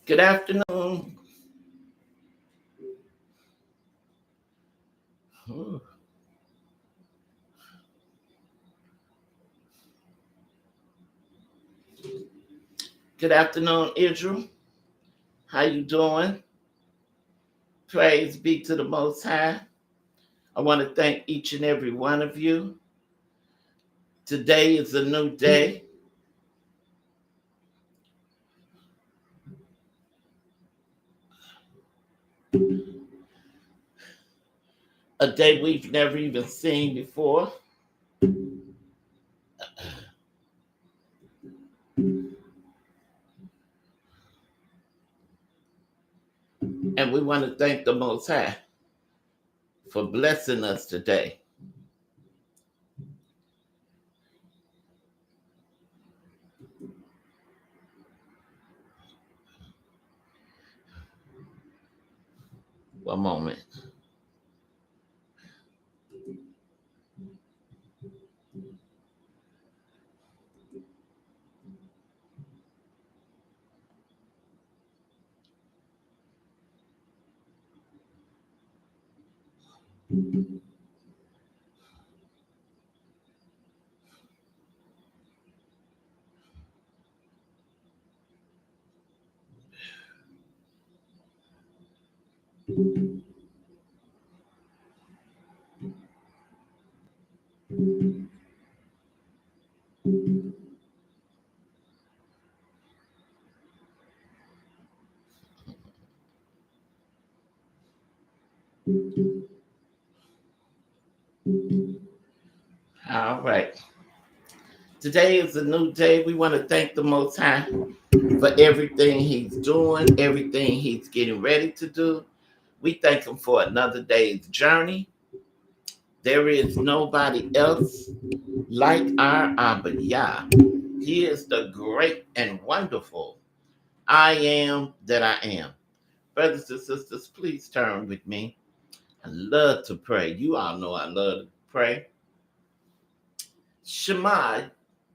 Good afternoon. Ooh. Good afternoon, Israel. How you doing? Praise be to the Most High. I want to thank each and every one of you. Today is a new day, a day we've never even seen before. And we want to thank the Most High for blessing us today. One moment. All right. Today is a new day. We want to thank the Most High for everything He's doing, everything He's getting ready to do. We thank Him for another day's journey. There is nobody else like our Abba Yah. He is the great and wonderful I am that I am. Brothers and sisters, please turn with me. I love to pray. You all know I love to pray. Shema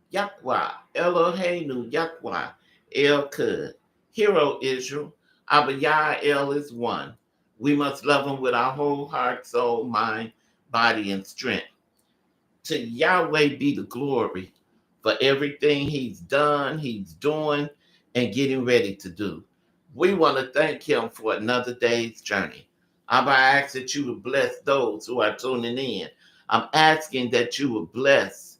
Yahweh, Eloheinu Yahweh, El Kud. Hero Israel, Abba Yah El is one. We must love Him with our whole heart, soul, mind, body, and strength. To Yahweh be the glory for everything He's done, He's doing, and getting ready to do. We want to thank Him for another day's journey. Abba, I ask that you would bless those who are tuning in. I'm asking that you would bless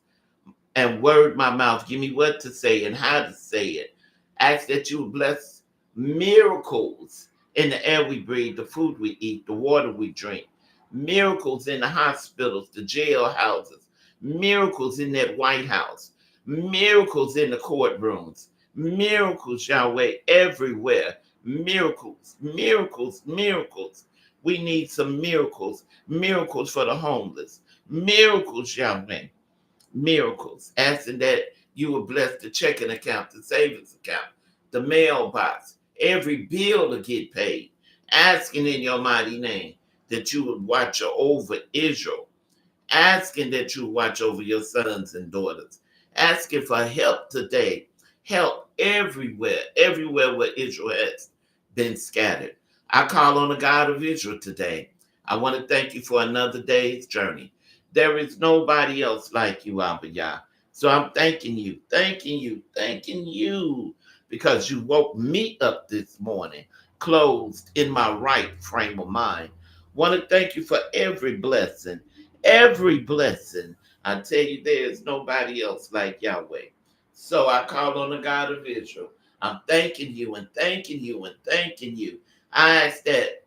and word my mouth. Give me what to say and how to say it. Ask that you would bless miracles in the air we breathe, the food we eat, the water we drink. Miracles in the hospitals, the jail houses. Miracles in that White House. Miracles in the courtrooms. Miracles, Yahweh, everywhere. Miracles, miracles, miracles. We need some miracles. Miracles for the homeless. Miracles, Yahweh. Miracles. Asking that you would bless the checking account, the savings account, the mailbox, every bill to get paid. Asking in your mighty name that you would watch over Israel. Asking that you watch over your sons and daughters. Asking for help today. Help everywhere, everywhere where Israel has been scattered. I call on the God of Israel today. I want to thank you for another day's journey. There is nobody else like you, Abba Yah. So I'm thanking you, thanking you, thanking you because you woke me up this morning, closed in my right frame of mind. Want to thank you for every blessing, every blessing. I tell you, there is nobody else like Yahweh. So I call on the God of Israel. I'm thanking you and thanking you and thanking you. I ask that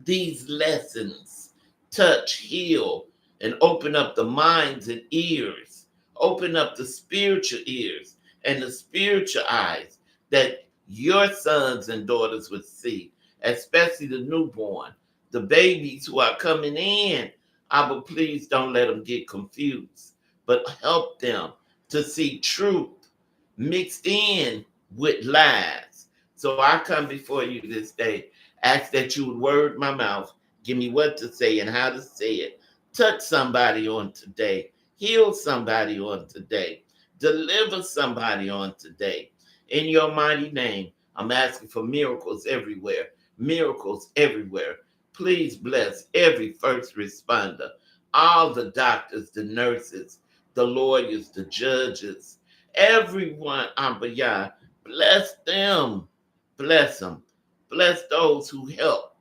these lessons touch, heal, and open up the minds and ears, open up the spiritual ears and the spiritual eyes that your sons and daughters would see, especially the newborn, the babies who are coming in. Abba, please don't let them get confused, but help them to see truth mixed in with lies. So I come before you this day, ask that you would word my mouth, give me what to say and how to say it. Touch somebody on today, heal somebody on today, deliver somebody on today. In your mighty name, I'm asking for miracles everywhere. Miracles everywhere. Please bless every first responder, all the doctors, the nurses, the lawyers, the judges, everyone, Ambayah. Bless them. Bless them. Bless those who help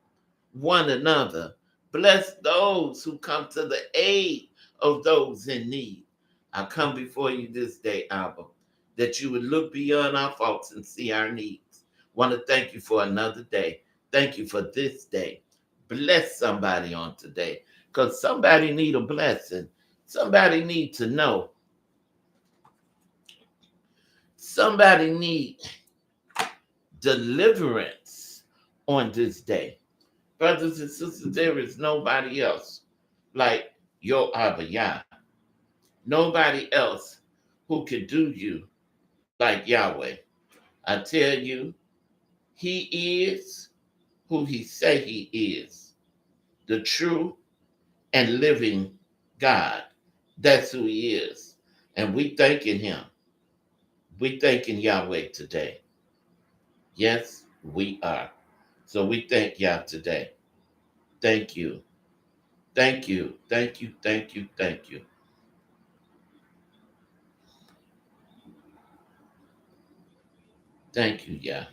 one another. Bless those who come to the aid of those in need. I come before you this day, Abba, that you would look beyond our faults and see our needs. Want to thank you for another day. Thank you for this day. Bless somebody on today, because somebody need a blessing. Somebody need to know. Somebody need deliverance on this day. Brothers and sisters, there is nobody else like your Abba Yah. Nobody else who can do you like Yahweh. I tell you, he is who he say he is. The true and living God. That's who he is. And we thanking him. We thanking Yahweh today. Yes, we are. So we thank Yah today. Thank you. Thank you. Thank you. Thank you. Thank you. Thank you, Yah.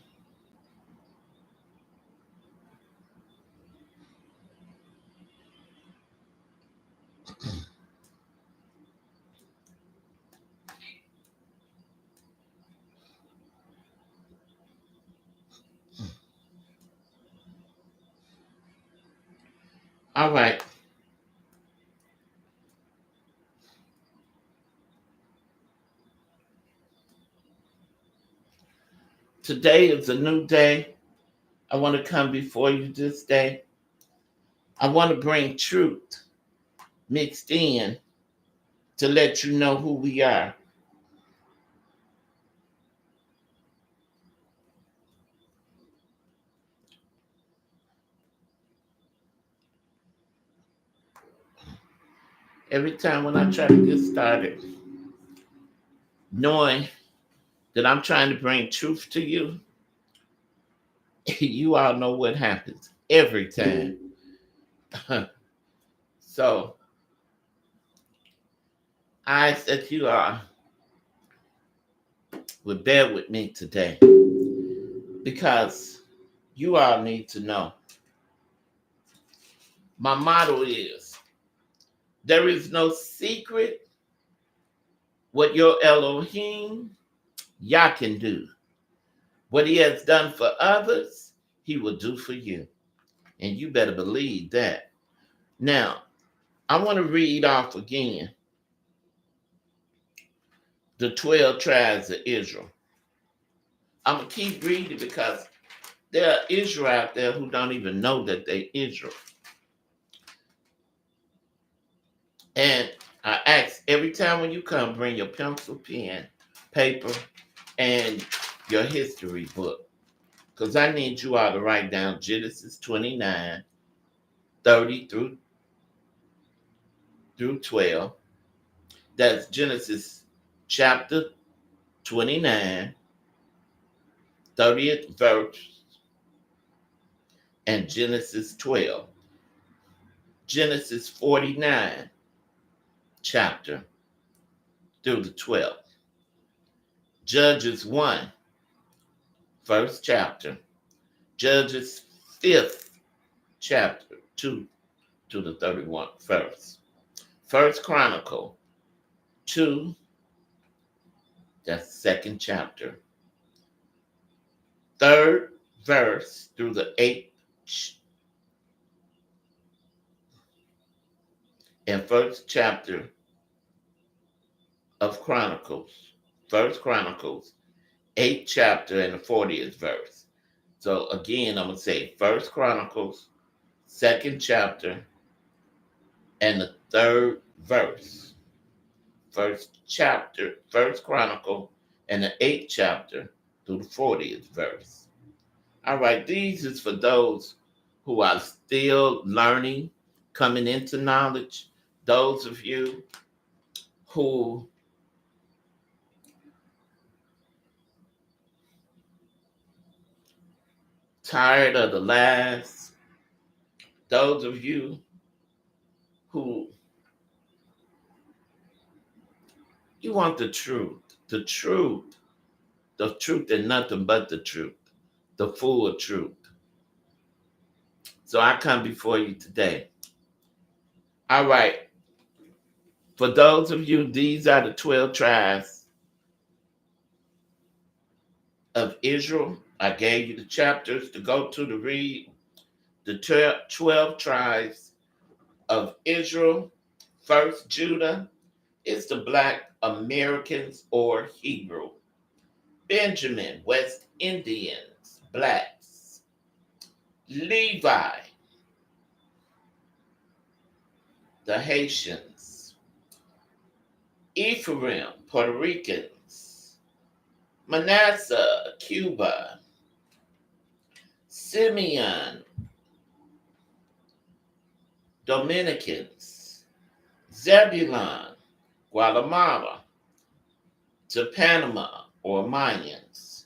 All right. Today is a new day. I want to come before you this day. I want to bring truth mixed in to let you know who we are. Every time when I try to get started, knowing that I'm trying to bring truth to you, you all know what happens every time. So I ask that you all would bear with me today, because you all need to know. My motto is, there is no secret what your Elohim Yah can do. What he has done for others, he will do for you. And you better believe that. Now, I want to read off again the 12 tribes of Israel. I'm going to keep reading because there are Israel out there who don't even know that they're Israel. And I ask every time when you come, bring your pencil, pen, paper, and your history book. Because I need you all to write down Genesis 29, 30 through 12. That's Genesis chapter 29, 30th verse, and Genesis 12. Genesis 49 chapter through the 12th. Judges 1, first chapter. Judges 5th chapter, 2 to the 31st verse. First Chronicle 2, that's second chapter. Third verse through the 8th, and first chapter of Chronicles. First Chronicles, 8th chapter and the 40th verse. So again, I'm going to say First Chronicles, second chapter, and the third verse. First chapter, First Chronicle, and the 8th chapter through the 40th verse. All right, these is for those who are still learning, coming into knowledge. Those of you who tired of the lies. Those of you who you want the truth and nothing but the truth, the full truth. So I come before you today. All right. For those of you, these are the 12 tribes of Israel. I gave you the chapters to go to read the 12 tribes of Israel. First, Judah is the Black Americans or Hebrew. Benjamin, West Indians, blacks. Levi, the Haitians. Ephraim, Puerto Ricans. Manasseh, Cuba. Simeon, Dominicans. Zebulon, Guatemala. To Panama or Mayans.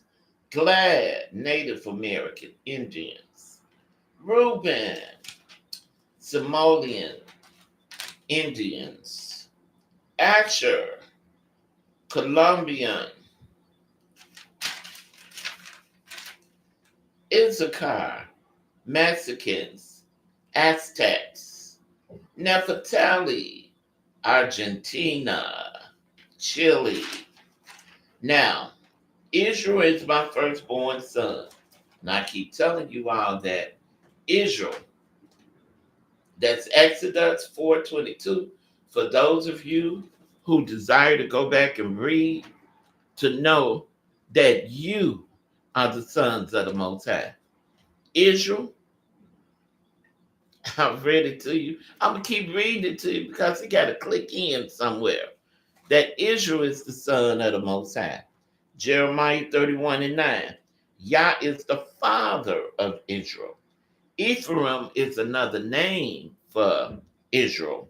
Glad, Native American Indians. Reuben, Somalian Indians. Asher, Colombian. Issachar, Mexicans. Aztecs. Nefertali, Argentina. Chile. Now, Israel is my firstborn son. And I keep telling you all that Israel, that's Exodus 4:22. For those of you who desire to go back and read, to know that you are the sons of the Most High. Israel, I've read it to you. I'm going to keep reading it to you because it got to click in somewhere. That Israel is the son of the Most High. Jeremiah 31:9. Yah is the father of Israel. Ephraim is another name for Israel.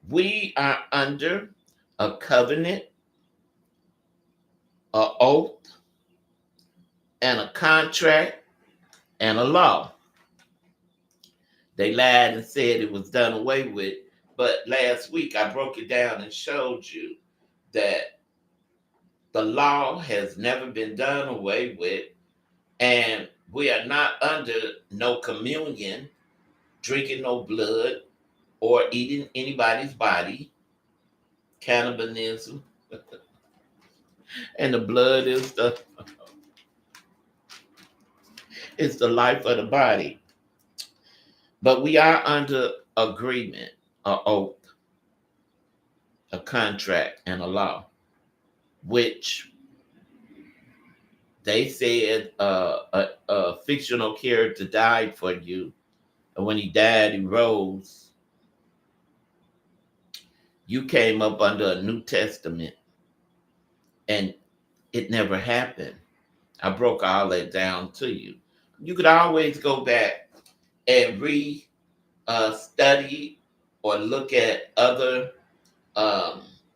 We are under a covenant, an oath, and a contract, and a law. They lied and said it was done away with, but last week I broke it down and showed you that the law has never been done away with, and we are not under no communion, drinking no blood, or eating anybody's body, cannibalism, and the blood is the life of the body. But we are under agreement, a oath, a contract, and a law, which they said a fictional character died for you. And when he died, he rose. You came up under a New Testament, and it never happened. I broke all that down to you. You could always go back and study or look at other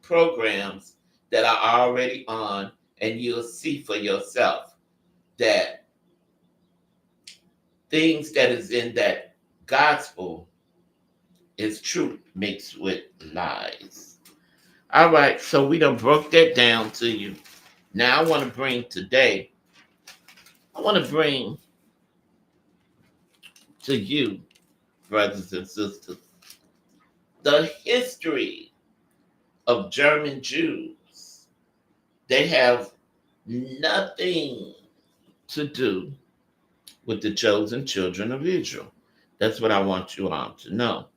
programs that are already on, and you'll see for yourself that things that is in that gospel is truth mixed with lies. All right, so we done broke that down to you. Now I want to bring to you, brothers and sisters, the history of German Jews. They have nothing to do with the chosen children of Israel. That's what I want you all to know.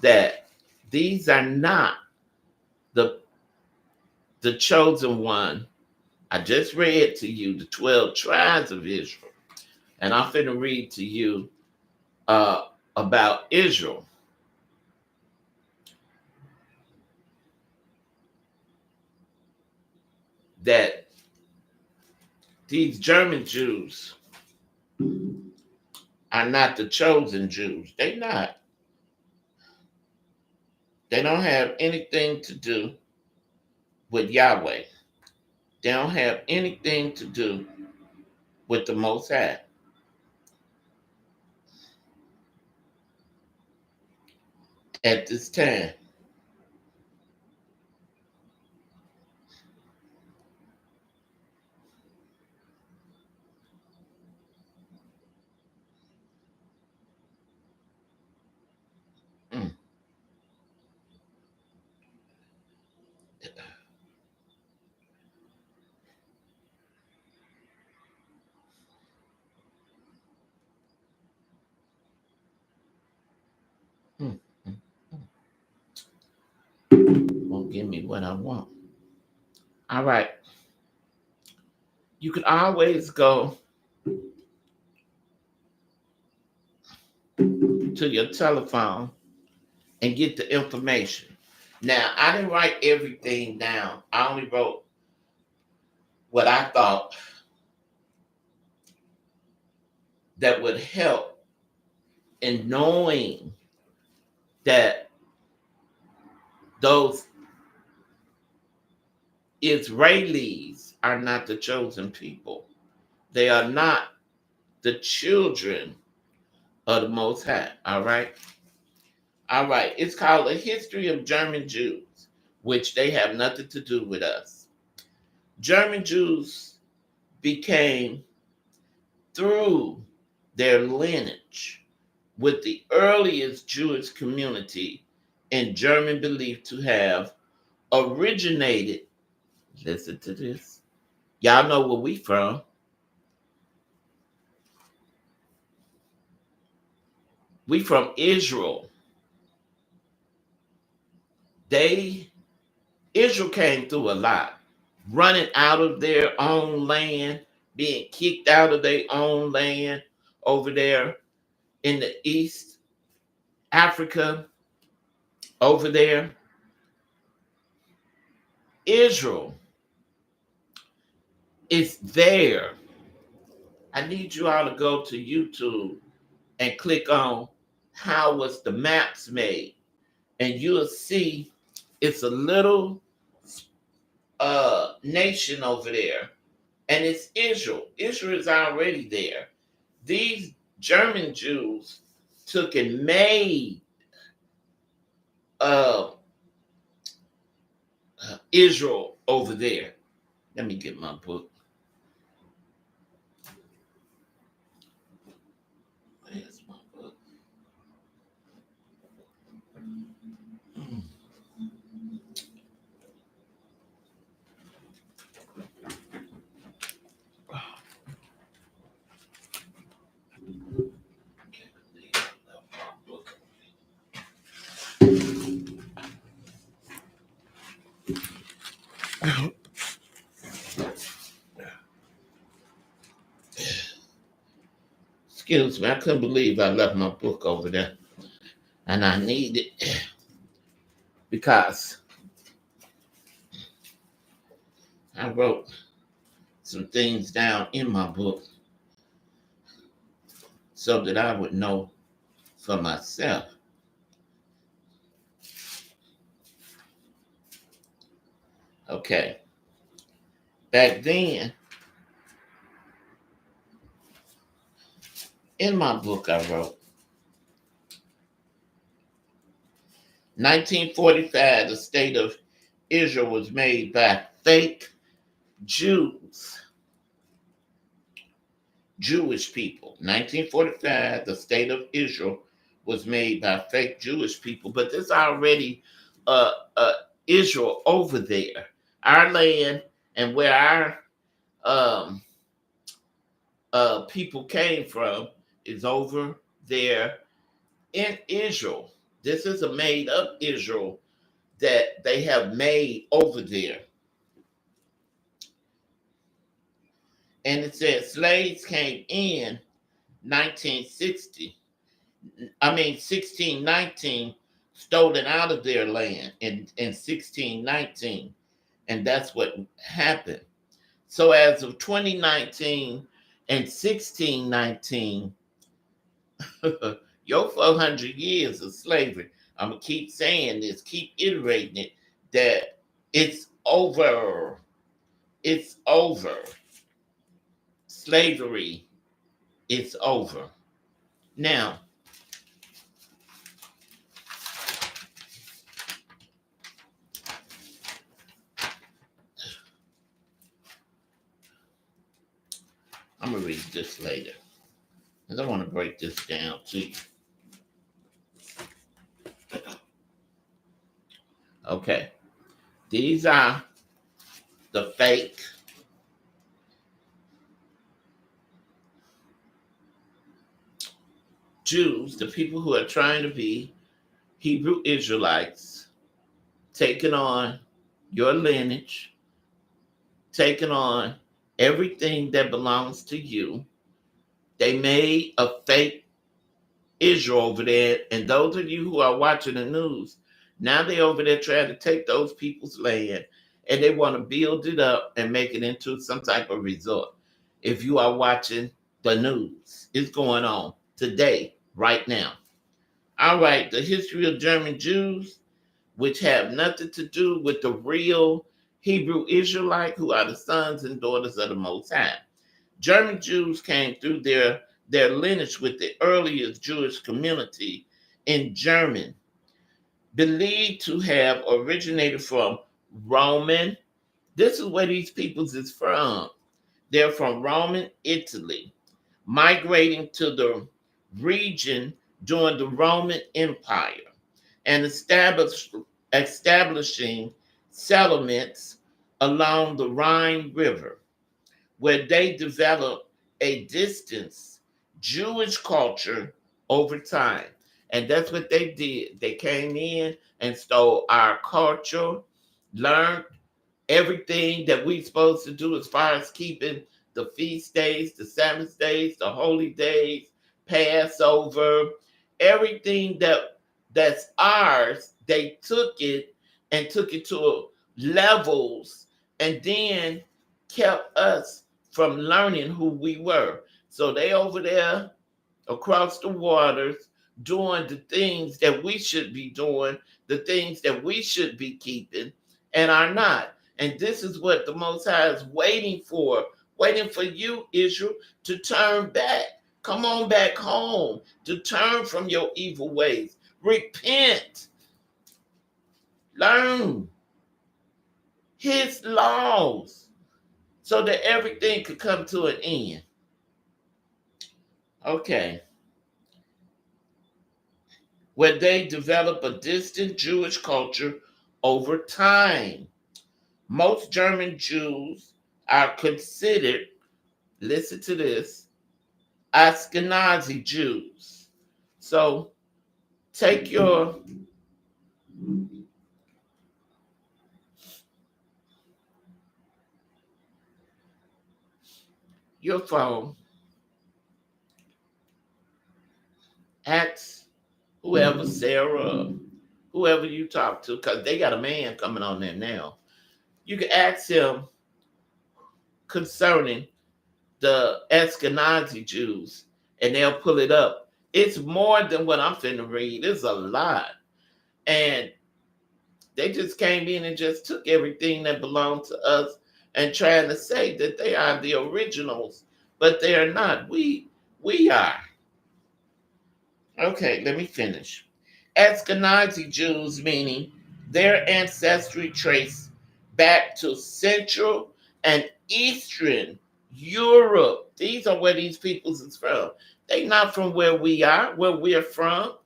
That these are not the chosen one. I just read to you the 12 tribes of Israel. And I'm finna read to you about Israel. That these German Jews are not the chosen Jews. They not. They don't have anything to do with Yahweh. They don't have anything to do with the Most High. at this time. Mm, mm, mm, Won't give me what I want. All right. You can always go to your telephone and get the information. Now, I didn't write everything down. I only wrote what I thought that would help in knowing that those Israelis are not the chosen people. They are not the children of the Most High. All right. All right. It's called A History of German Jews, which they have nothing to do with us. German Jews became through their lineage with the earliest Jewish community in German believed to have originated. Listen to this. Y'all know where we from. We from Israel. They Israel came through a lot, running out of their own land, being kicked out of their own land over there in the East Africa, over there. Israel is there. I need you all to go to YouTube and click on how was the maps made, and you'll see it's a little nation over there, and it's Israel. Israel is already there. These German Jews took and made uh, Israel over there. Let me get my book. Where's my book? Mm. Excuse me, I couldn't believe I left my book over there. And I need it because I wrote some things down in my book so that I would know for myself. Okay. Back then, in my book, I wrote 1945, the state of Israel was made by fake Jews, Jewish people. 1945, the state of Israel was made by fake Jewish people, but there's already uh, uh, Israel over there. Our land and where our um, people came from is over there in Israel. This is a made up Israel that they have made over there. And it says slaves came in 1960. I mean 1619, stolen out of their land in 1619. And that's what happened. So as of 2019 and 1619, your 400 years of slavery, I'm going to keep saying this, keep iterating it, that it's over. It's over. Slavery is over. Now, I'm gonna read this later. Because I want to break this down to you. Okay. These are the fake Jews, the people who are trying to be Hebrew Israelites, taking on your lineage, taking on everything that belongs to you. They made a fake Israel over there, and those of you who are watching the news, now they over there trying to take those people's land and they want to build it up and make it into some type of resort. If you are watching the news, it's going on today, right now. All right, the history of German Jews, which have nothing to do with the real Hebrew Israelite who are the sons and daughters of the Most High. German Jews came through their lineage with the earliest Jewish community in Germany, believed to have originated from Roman. This is where these peoples is from. They're from Roman Italy, migrating to the region during the Roman Empire and establishing settlements along the Rhine River, where they developed a distance Jewish culture over time. And that's what they did. They came in and stole our culture, learned everything that we supposed to do as far as keeping the feast days, the Sabbath days, the holy days, Passover, everything that's ours, they took it to levels and then kept us from learning who we were. So they over there across the waters doing the things that we should be doing, the things that we should be keeping and are not. And this is what the Most High is waiting for you, Israel, to turn back. Come on back home, to turn from your evil ways. Repent. Learn his laws so that everything could come to an end. Okay. Where they develop a distant Jewish culture over time. Most German Jews are considered, listen to this, Ashkenazi Jews. So take your phone, ask whoever, Sarah, whoever you talk to, because they got a man coming on there now. You can ask him concerning the Ashkenazi Jews, and they'll pull it up. It's more than what I'm finna read. It's a lot. And they just came in and just took everything that belonged to us and trying to say that they are the originals, but they are not. We are. Okay, let me finish. Ashkenazi Jews, meaning their ancestry trace back to Central and Eastern Europe. These are where these peoples is from. They not from where we are, where we're from.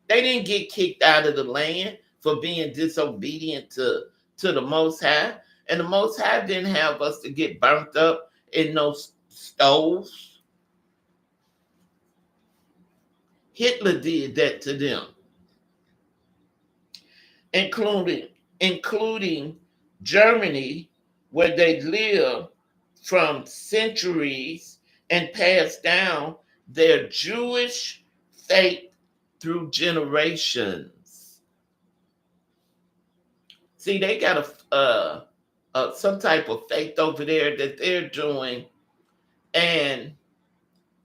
They didn't get kicked out of the land for being disobedient to the Most High. And the Most High didn't have us to get burnt up in those stoves. Hitler did that to them, including including Germany, where they lived from centuries and passed down their Jewish faith through generations. See, they got some type of faith over there that they're doing, and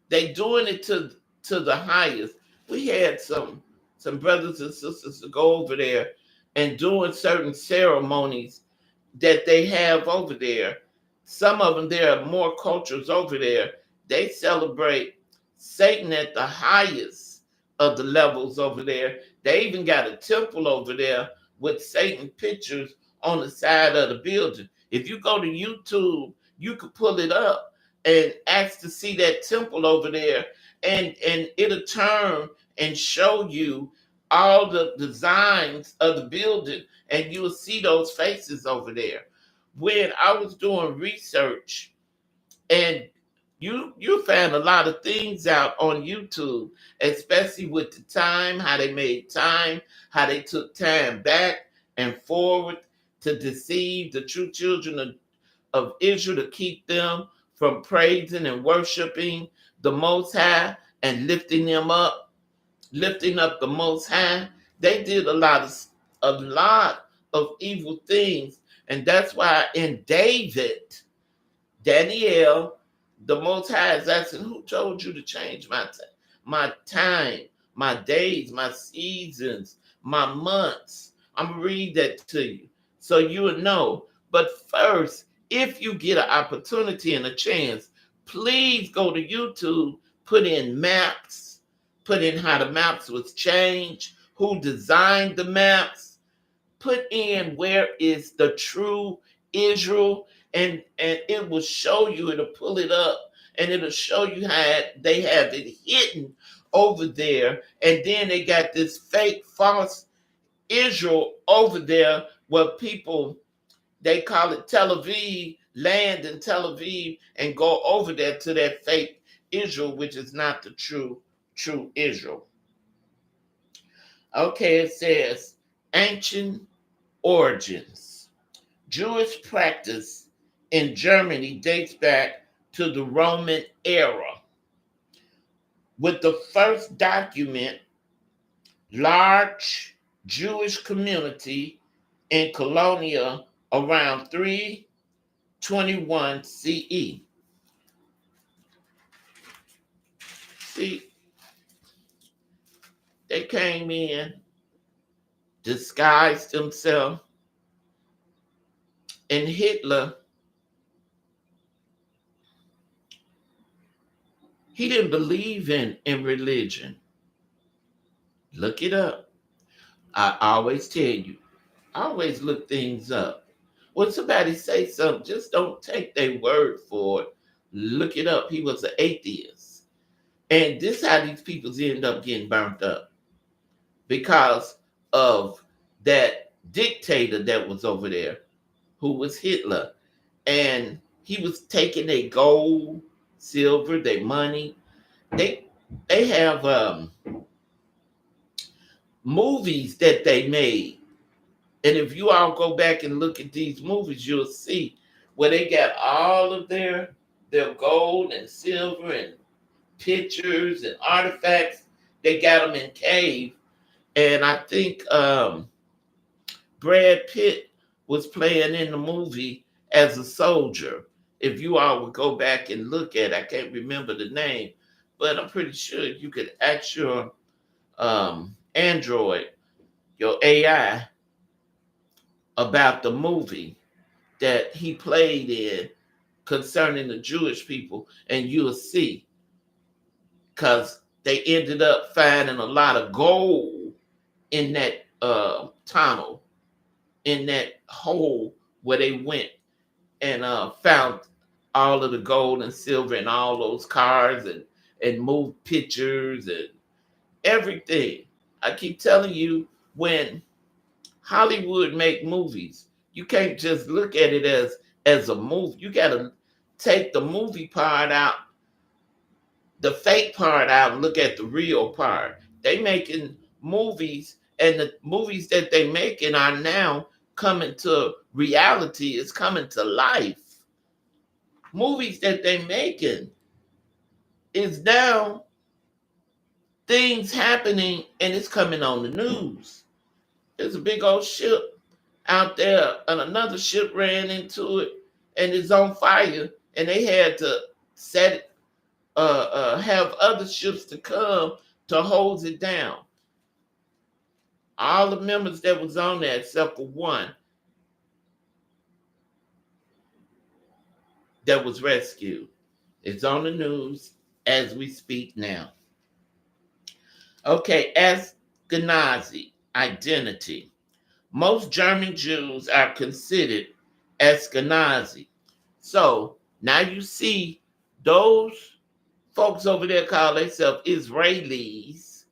they doing it to the highest. We had some brothers and sisters to go over there and doing certain ceremonies that they have over there. Some of them, there are more cultures over there. They celebrate Satan at the highest of the levels over there. They even got a temple over there with Satan pictures on the side of the building. If you go to YouTube, you could pull it up and ask to see that temple over there, and it'll turn and show you all the designs of the building, and you'll see those faces over there. When I was doing research, and you found a lot of things out on YouTube, especially with the time, how they made time, how they took time back and forward to deceive the true children of Israel, to keep them from praising and worshiping the Most High and lifting up the Most High. They did a lot of evil things, and that's why in David, Daniel, the Most High is asking, who told you to change my time, my days, my seasons, my months? I'm going to read that to you so you will know. But first, if you get an opportunity and a chance, please go to YouTube, put in maps, put in how the maps was changed, who designed the maps, put in where is the true Israel, and it will show you, it'll pull it up, and it'll show you how they have it hidden over there, and then they got this fake false Israel over there where people, they call it Tel Aviv, land in Tel Aviv, and go over there to that fake Israel, which is not the true Israel. Okay, it says ancient origins. Jewish practice in Germany dates back to the Roman era, with the first document large Jewish community in Colonia around 321 CE. See, they came in, disguised themselves, and Hitler, he didn't believe in religion. Look it up. I always tell you, always look things up. When somebody say something, just don't take their word for it. Look it up. He was an atheist. And this is how these people end up getting burnt up, because of that dictator that was over there, who was Hitler. And he was taking their gold, silver, their money. They have movies that they made. And if you all go back and look at these movies, you'll see where they got all of their gold and silver and pictures and artifacts. They got them in cave. And I think Brad Pitt was playing in the movie as a soldier. If you all would go back and look at it, I can't remember the name, but I'm pretty sure you could ask your Android, your AI, about the movie that he played in concerning the Jewish people, and you'll see, because they ended up finding a lot of gold in that tunnel, in that hole where they went and found all of the gold and silver and all those cars, and moved pictures and everything. I keep telling you, when Hollywood make movies, you can't just look at it as a movie. You got to take the movie part out, the fake part out, and look at the real part. They making movies, and the movies that they making are now coming to reality. It's coming to life. Movies that they making is now things happening, and it's coming on the news. There's a big old ship out there, and another ship ran into it, and it's on fire, and they had to set it, have other ships to come to hose it down. All the members that was on there, except for one, that was rescued. It's on the news as we speak now. Okay, Ashkenazi identity. Most German Jews are considered Ashkenazi. So now you see Those folks over there call themselves Israelis.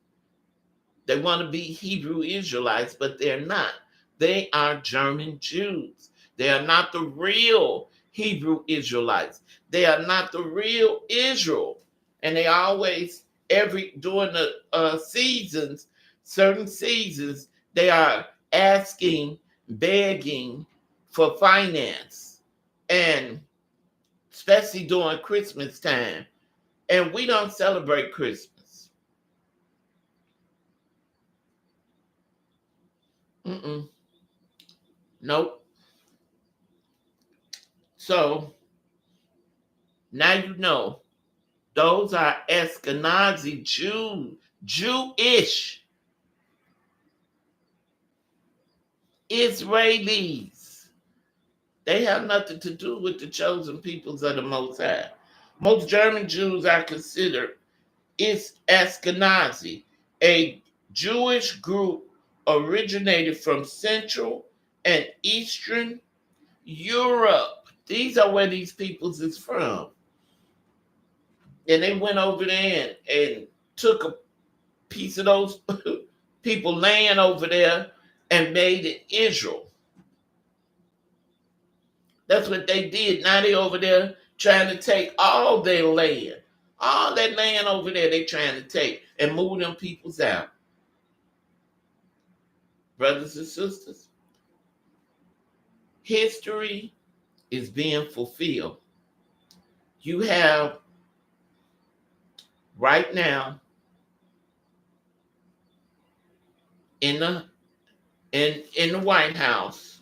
They want to be Hebrew Israelites, but they're not. They are German Jews. They are not the real Hebrew Israelites. They are not the real Israel. And they always, during the seasons, certain seasons, they are asking, begging for finance. And especially during Christmas time. And we don't celebrate Christmas. Mm-mm. Nope. So now you know those are Ashkenazi Jewish Israelis. They have nothing to do with the chosen peoples of the Most High. Most German Jews are considered Ashkenazi, a Jewish group originated from Central and Eastern Europe. These are where these peoples is from. And they went over there and took a piece of those people land over there and made it Israel. That's what they did. Now they over there trying to take all their land. All that land over there they trying to take and move them peoples out. Brothers and sisters, history is being fulfilled. You have right now in the White House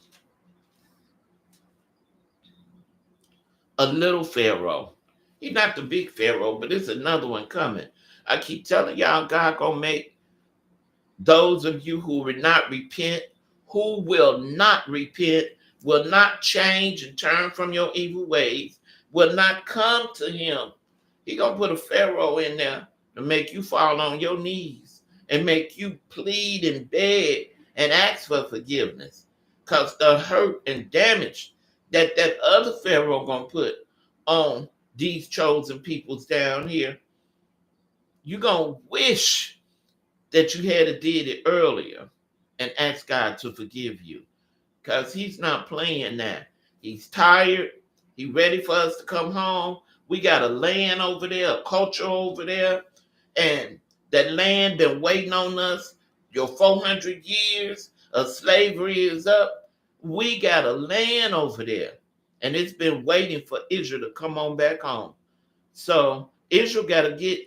a little Pharaoh. He's not the big Pharaoh, but it's another one coming. I keep telling y'all, God gonna make those of you who will not repent, will not change and turn from your evil ways, will not come to him. He gonna put a Pharaoh in there to make you fall on your knees and make you plead and beg and ask for forgiveness. Because the hurt and damage that other Pharaoh gonna put on these chosen peoples down here, you gonna wish that you had did it earlier and ask God to forgive you. Because he's not playing that. He's tired. He's ready for us to come home. We got a land over there, a culture over there, and that land been waiting on us. Your 400 years of slavery is up. We got a land over there, and it's been waiting for Israel to come on back home. So Israel got to get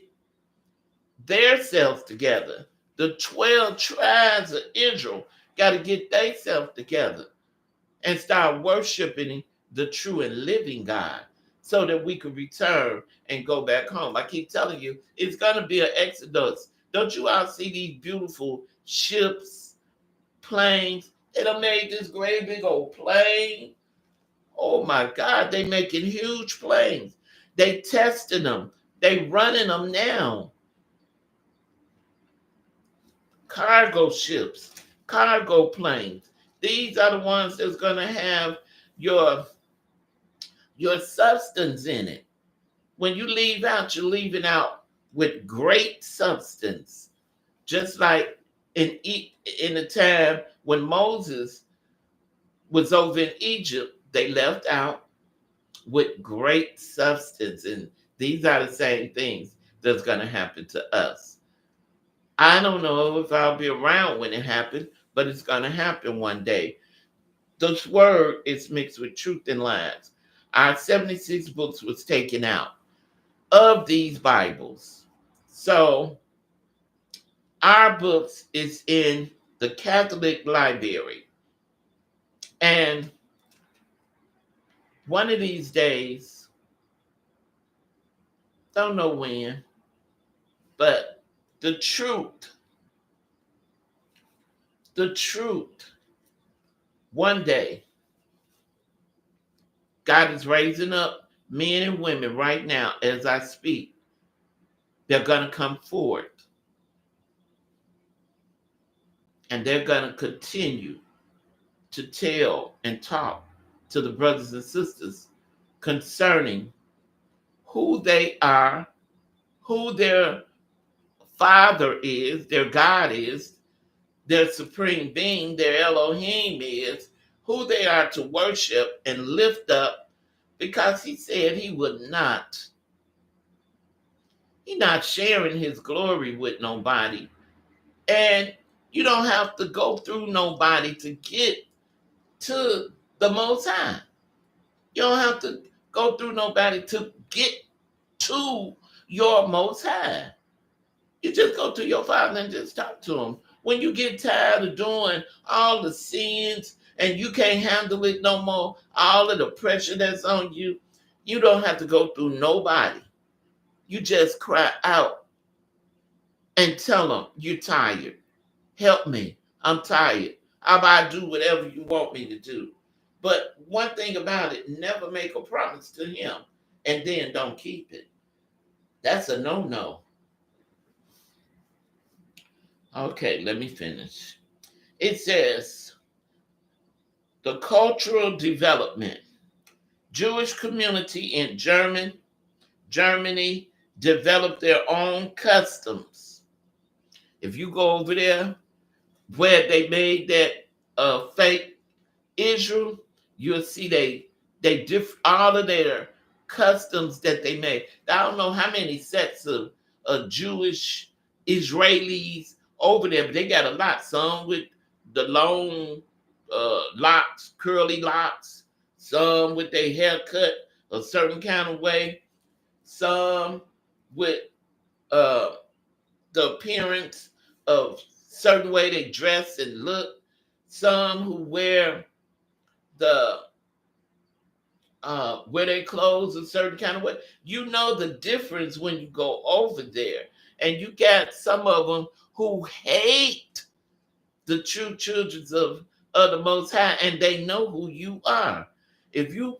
their selves together. The 12 tribes of Israel got to get themselves together and start worshiping the true and living God so that we could return and go back home. I keep telling you, it's going to be an exodus. Don't you all see these beautiful ships, planes? They done made this great big old plane. Oh my God, they making huge planes. They testing them. They running them now. Cargo ships, cargo planes. These are the ones that's going to have your substance in it. When you leave out, you're leaving out with great substance. Just like in the time when Moses was over in Egypt, they left out with great substance. And these are the same things that's going to happen to us. I don't know if I'll be around when it happens, but it's going to happen one day. This word is mixed with truth and lies. Our 76 books was taken out of these Bibles. So our books is in the Catholic Library. And one of these days, don't know when, but the truth, one day, God is raising up men and women right now as I speak. They're going to come forward. And they're going to continue to tell and talk to the brothers and sisters concerning who they are, who their father is, their God is, their supreme being, their Elohim is, who they are to worship and lift up, because he said he's not sharing his glory with nobody. And you don't have to go through nobody to get to the Most High. You don't have to go through nobody to get to your Most High. You just go to your Father and just talk to him. When you get tired of doing all the sins and you can't handle it no more, all of the pressure that's on you, you don't have to go through nobody. You just cry out and tell them you're tired. Help me. I'm tired. How about I do whatever you want me to do? But one thing about it, never make a promise to him and then don't keep it. That's a no-no. Okay, let me finish. It says, the cultural development. Jewish community in Germany developed their own customs. If you go over there where they made that fake Israel, you'll see all of their customs that they made. I don't know how many sets of Jewish Israelis over there, but they got a lot. Some with the long locks, curly locks. Some with their hair cut a certain kind of way. Some with uh, the appearance of certain way they dress and look. Some who the wear their clothes a certain kind of way. You know the difference when you go over there. And you got some of them who hate the true children of the Most High, and they know who you are. If you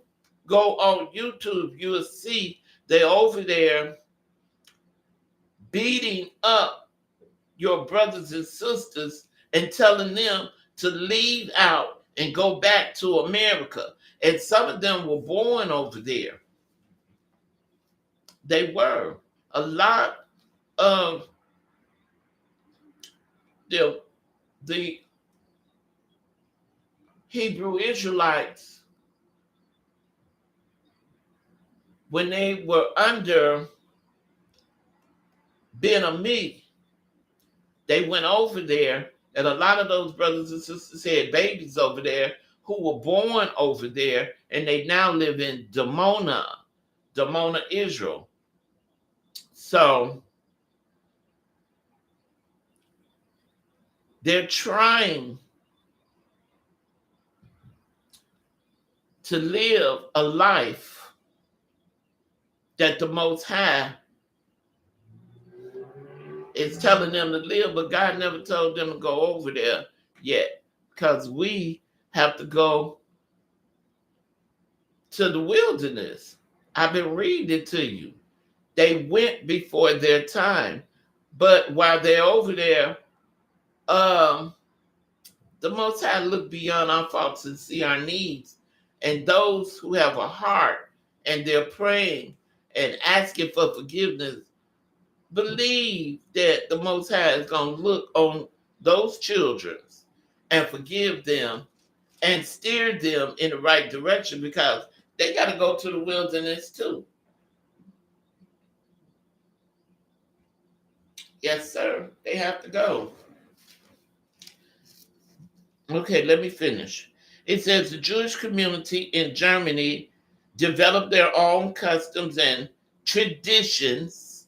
go on YouTube, you'll see they're over there beating up your brothers and sisters and telling them to leave out and go back to America. And some of them were born over there. They were. A lot of the Hebrew Israelites, when they were under Ben Ami, they went over there, and a lot of those brothers and sisters had babies over there who were born over there, and they now live in Dimona, Israel. So they're trying to live a life that the Most High is telling them to live, but God never told them to go over there yet, because we have to go to the wilderness. I've been reading it to you. They went before their time, but while they're over there, the Most High look beyond our faults and see our needs. And those who have a heart and they're praying and asking for forgiveness, believe that the Most High is going to look on those children and forgive them and steer them in the right direction, because they got to go to the wilderness too. Yes, sir. They have to go. Okay, let me finish. It says the Jewish community in Germany developed their own customs and traditions.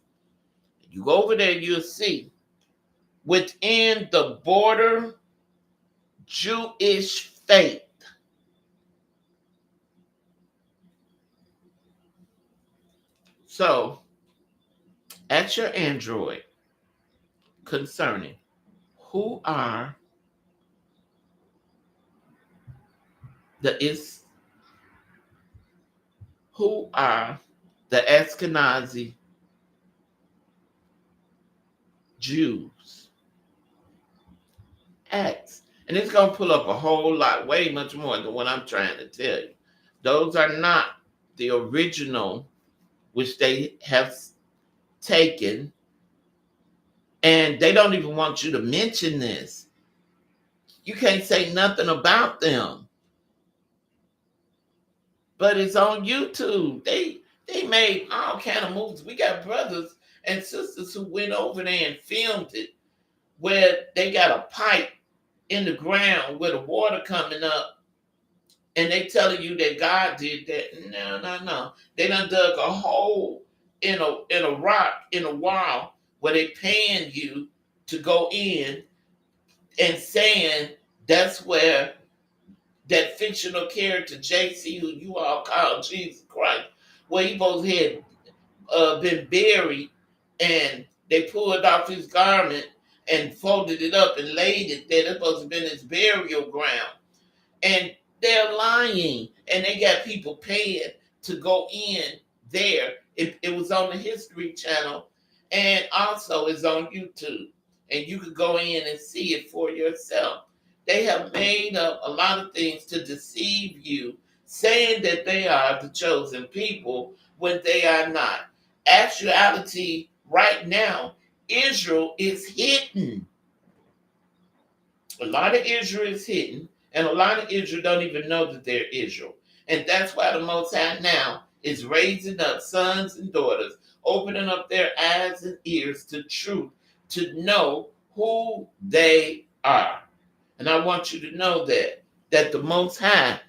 You go over there, you'll see within the border Jewish faith. So, ask your Android concerning who are who are the Ashkenazi Jews. Ask. And it's going to pull up a whole lot, way much more than what I'm trying to tell you. Those are not the original which they have taken, and they don't even want you to mention this. You can't say nothing about them, but it's on YouTube. They made all kind of movies. We got brothers and sisters who went over there and filmed it, where they got a pipe in the ground with the water coming up, and they telling you that God did that. No, no, no. They done dug a hole in a rock in a wall where they paying you to go in and saying that's where that fictional character JC, who you all call Jesus Christ, where he both had been buried, and they pulled off his garment and folded it up and laid it there. That's supposed to have been his burial ground. And they're lying, and they got people paying to go in there. It was on the History Channel, and also it's on YouTube, and you could go in and see it for yourself. They have made up a lot of things to deceive you, saying that they are the chosen people when they are not. Actuality, right now, Israel is hidden. A lot of Israel is hidden, and a lot of Israel don't even know that they're Israel. And that's why the Most High now is raising up sons and daughters, opening up their eyes and ears to truth, to know who they are. And I want you to know that the Most High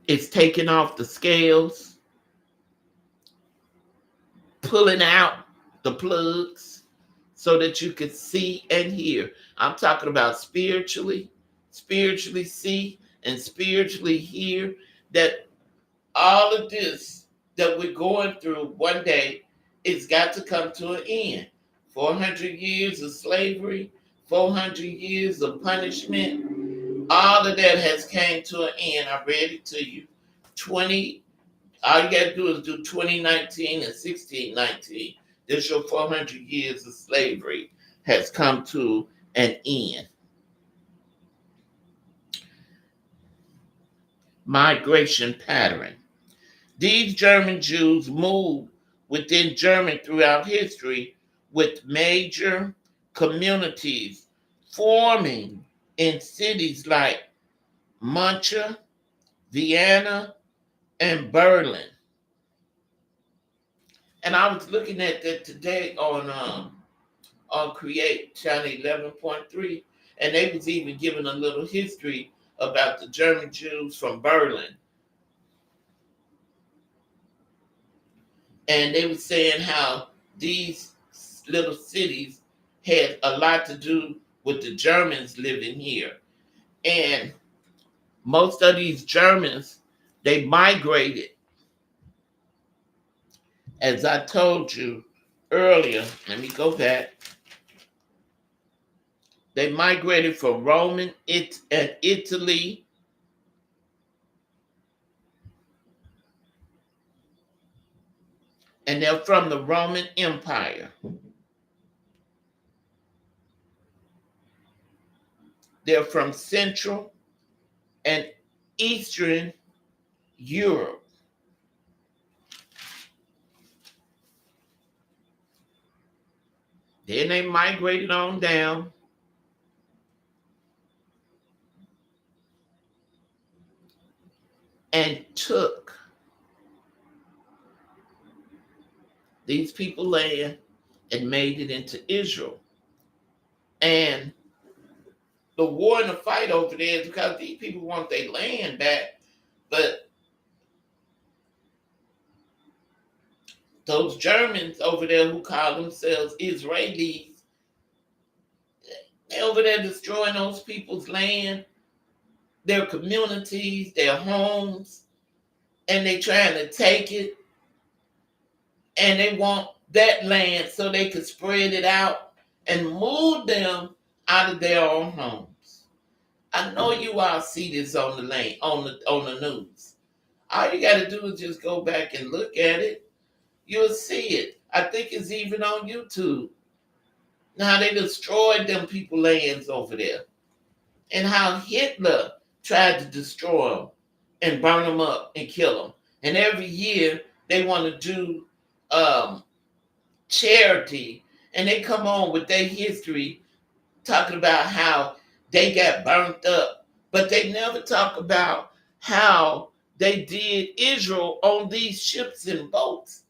is taking off the scales, pulling out the plugs so that you can see and hear. I'm talking about spiritually see and spiritually hear, that all of this that we're going through one day, it's got to come to an end. 400 years of slavery, 400 years of punishment, all of that has came to an end. I read it to you. All you got to do is do 2019 and 1619. This your 400 years of slavery has come to an end. Migration pattern. These German Jews moved within Germany throughout history, with major communities forming in cities like Munich, Vienna, and Berlin. And I was looking at that today on Create Channel 11.3, and they was even giving a little history about the German Jews from Berlin. And they were saying how these little cities had a lot to do with the Germans living here. And most of these Germans, they migrated, as I told you earlier. Let me go back. They migrated from Rome and Italy, and they're from the Roman Empire. They're from Central and Eastern Europe. Then they migrated on down and took these people land and made it into Israel. And the war and the fight over there is because these people want their land back, but those Germans over there who call themselves Israelis, they're over there destroying those people's land, their communities, their homes, and they trying to take it, and they want that land so they could spread it out and move them out of their own homes. I know you all see this on the news. All you got to do is just go back and look at it. You'll see it. I think it's even on YouTube. Now they destroyed them people lands over there, and how Hitler tried to destroy them and burn them up and kill them. And every year they want to do um, charity, and they come on with their history talking about how they got burnt up, but they never talk about how they did Israel on these ships and boats,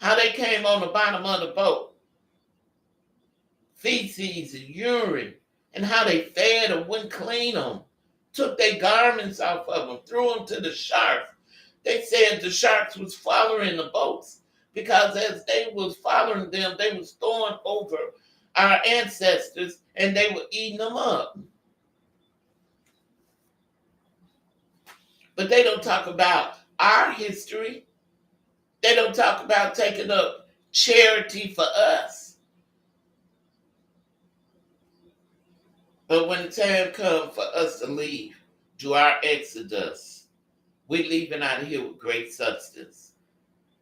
how they came on the bottom of the boat, feces and urine, and how they fed them, wouldn't clean them, took their garments off of them, threw them to the sharks. They said the sharks was following the boats because as they was following them, they was throwing over our ancestors and they were eating them up. But they don't talk about our history. They don't talk about taking up charity for us. But when the time comes for us to leave, do our exodus, we're leaving out of here with great substance.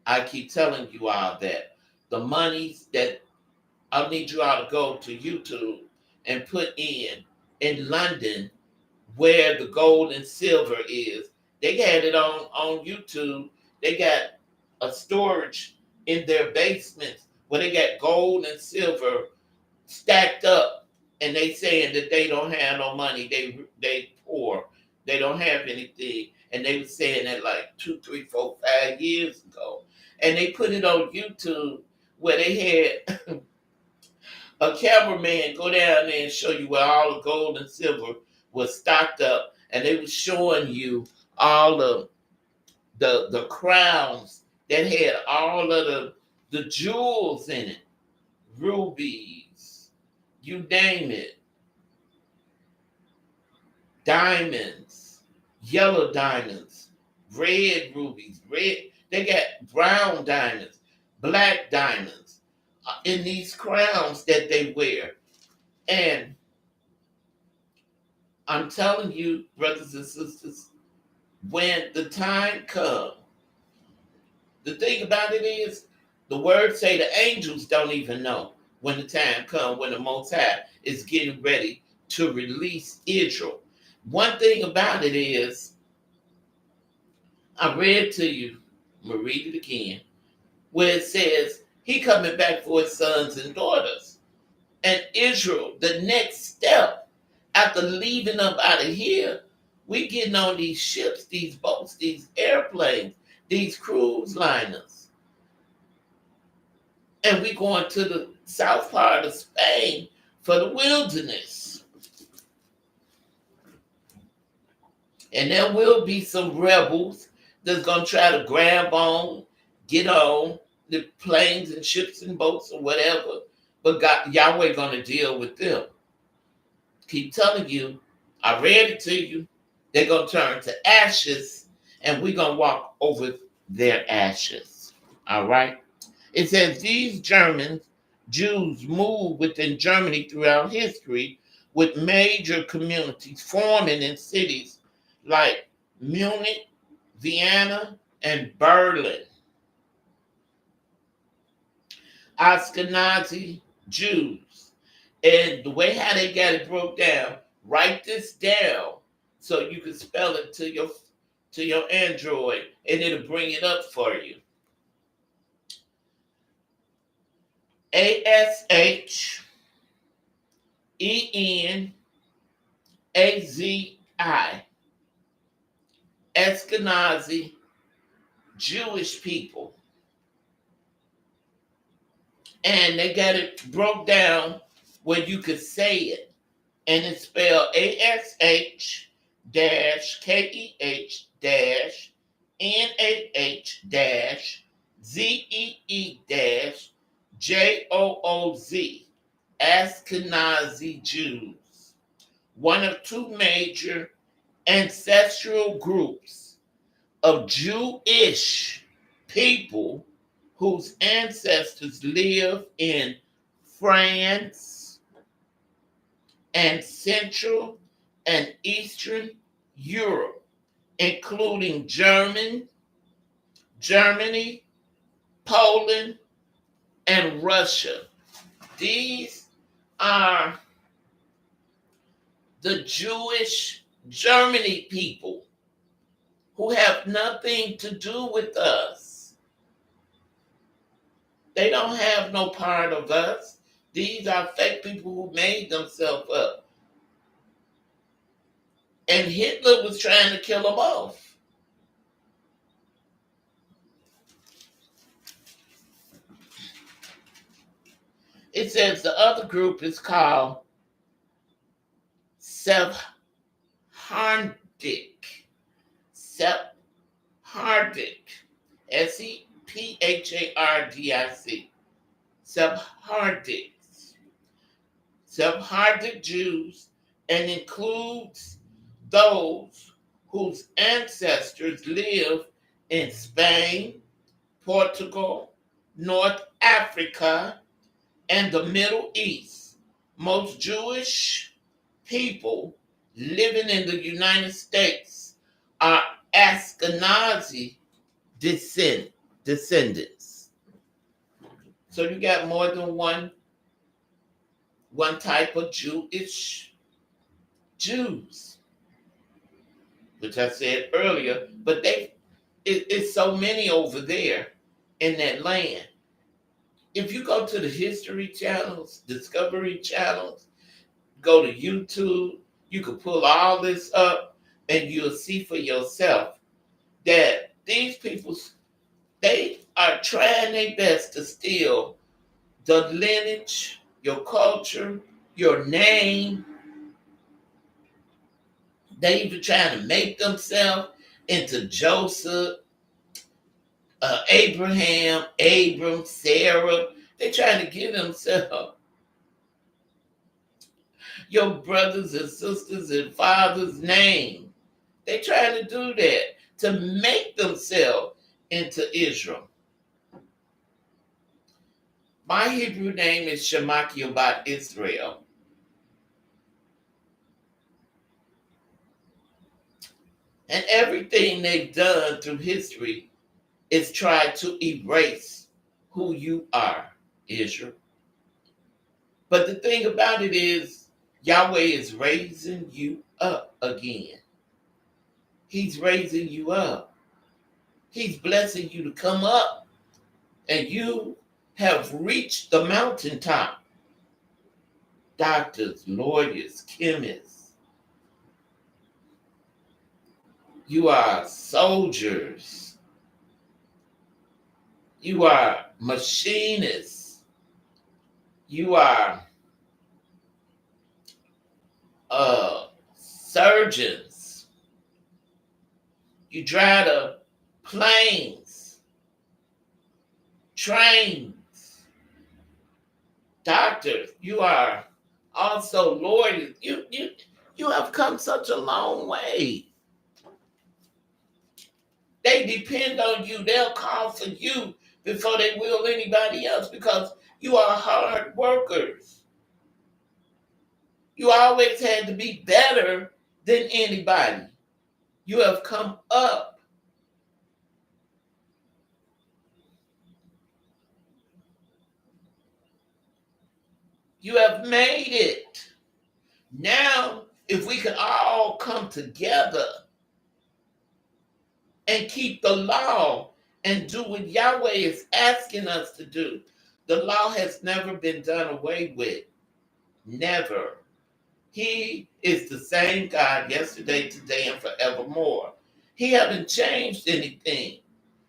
I keep telling you all that the monies that I need you all to go to YouTube and put in London where the gold and silver is. They had it on YouTube. They got a storage in their basements where they got gold and silver stacked up, and they saying that they don't have no money. They poor. They don't have anything, and they were saying that like 2, 3, 4, 5 years ago. And they put it on YouTube where they had a cameraman go down there and show you where all the gold and silver was stocked up, and they were showing you all of the crowns that had all of the jewels in it, rubies, you name it, diamonds, yellow diamonds, red rubies, red. They got brown diamonds, black diamonds in these crowns that they wear. And I'm telling you, brothers and sisters, when the time comes, the thing about it is, the word say the angels don't even know when the time comes, when the Most High is getting ready to release Israel. One thing about it is, I read to you, I'm going to read it again, where it says, he coming back for his sons and daughters. And Israel, the next step, after leaving up out of here, we getting on these ships, these boats, these airplanes, these cruise liners. And we going to the south part of Spain for the wilderness. And there will be some rebels that's going to try to grab on, get on the planes and ships and boats or whatever. But God, Yahweh going to deal with them. Keep telling you, I read it to you. They're going to turn to ashes, and we're going to walk over their ashes. All right? It says these Jews moved within Germany throughout history with major communities forming in cities like Munich, Vienna, and Berlin. Ashkenazi Jews. And the way how they got it broke down, write this down so you can spell it to your Android and it'll bring it up for you. Ashkenazi, Ashkenazi Jewish people. And they got it broke down where you could say it. And it's spelled ASH-KEH-NAH-ZEE-JOOZ. Ashkenazi Jews. One of two major ancestral groups of Jewish people whose ancestors live in France and Central and Eastern Europe, including Germany, Poland, and Russia. These are the Jewish Germany people who have nothing to do with us. They don't have no part of us. These are fake people who made themselves up. And Hitler was trying to kill them off. It says the other group is called Sephardic. Sephardic. Sephardic. Sephardics. Sephardic Jews, and includes those whose ancestors live in Spain, Portugal, North Africa, and the Middle East. Most Jewish people living in the United States are Ashkenazi descendants. So you got more than one type of Jewish Jews, which I said earlier, but it's so many over there in that land. If you go to the History channels, Discovery channels, go to YouTube, you can pull all this up and you'll see for yourself that these people, they are trying their best to steal the lineage, your culture, your name. They even trying to make themselves into Joseph, Abraham, Abram, Sarah. They trying to give themselves your brothers and sisters and father's name. They trying to do that to make themselves into Israel. My Hebrew name is Shemakiabat Israel. And everything they've done through history is try to erase who you are, Israel. But the thing about it is, Yahweh is raising you up again. He's raising you up. He's blessing you to come up. And you have reached the mountaintop. Doctors, lawyers, chemists. You are soldiers. You are machinists. You are surgeons. You drive the planes, trains, doctors. You are also lawyers. You have come such a long way. They depend on you. They'll call for you before they will anybody else because you are hard workers. You always had to be better than anybody. You have come up. You have made it. Now, if we could all come together and keep the law and do what Yahweh is asking us to do, the law has never been done away with. Never. He is the same God yesterday, today, and forevermore. He hasn't changed anything.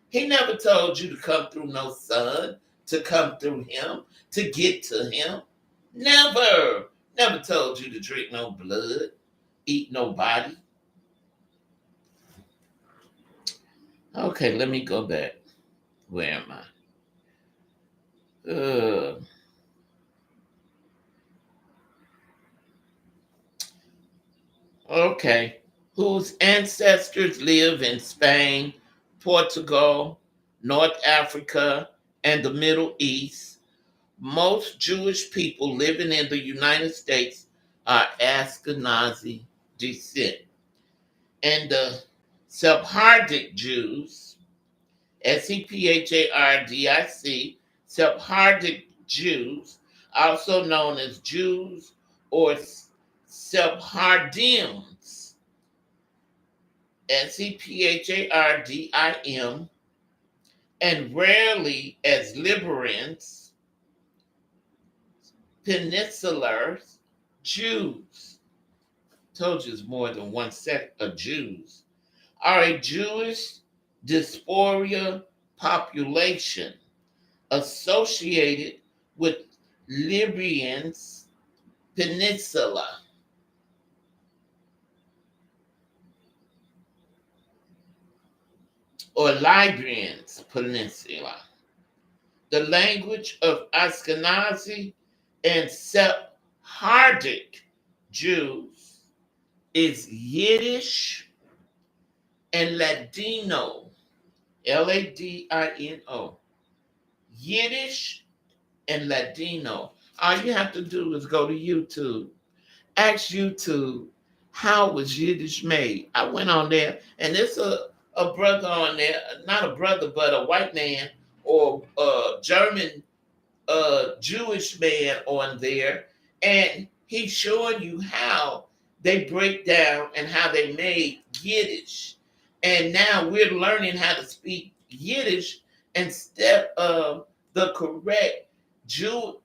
He never told you to come through no son, to come through him, to get to him. Never. Never told you to drink no blood, eat nobody. Okay, let me go back. Where am I? Okay. Whose ancestors live in Spain, Portugal, North Africa, and the Middle East. Most Jewish people living in the United States are Ashkenazi descent. And the Sephardic Jews, Sephardic, Sephardic Jews, also known as Jews or Sephardims, Sephardim, and rarely as liberals, peninsulars, Jews. Told you it's more than one set of Jews. Are a Jewish diaspora population associated with Libyan's peninsula or Libyan's peninsula. The language of Ashkenazi and Sephardic Jews is Yiddish and Ladino, Ladino. Yiddish and Ladino. All you have to do is go to YouTube. Ask YouTube, how was Yiddish made? I went on there, and it's a brother on there, not a brother, but a white man or a German Jewish man on there, and he's showing you how they break down and how they made Yiddish. And now we're learning how to speak Yiddish instead of the correct Jew,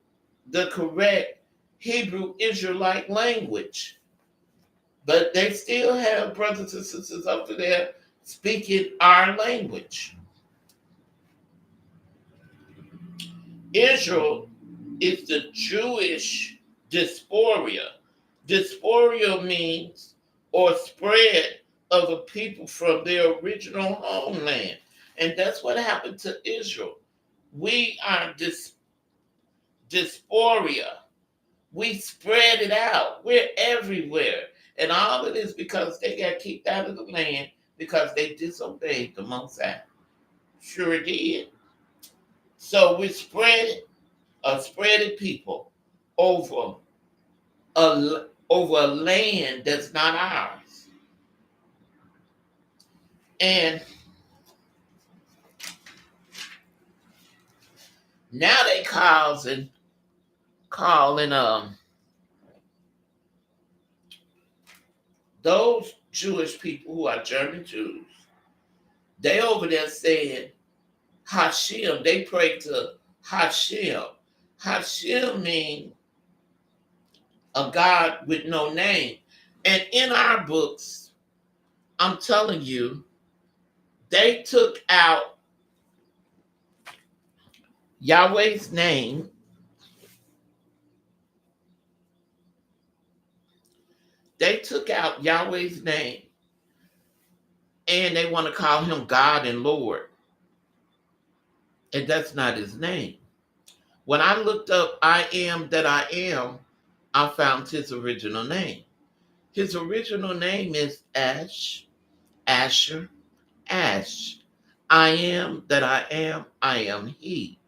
the correct Hebrew Israelite language. But they still have brothers and sisters over there speaking our language. Israel is the Jewish diaspora. Diaspora means or spread of a people from their original homeland. And that's what happened to Israel. We are diaspora. We spread it out. We're everywhere. And all of this because they got kicked out of the land because they disobeyed the Most High. Sure did. So we spreading people over a land that's not ours. And now they calling those Jewish people who are German Jews, they over there saying Hashem, they pray to Hashem. Hashem means a God with no name. And in our books, I'm telling you, they took out Yahweh's name. They took out Yahweh's name and they want to call him God and Lord. And that's not his name. When I looked up I am that I am, I found his original name. His original name is Asher, Ash. I am that I am he.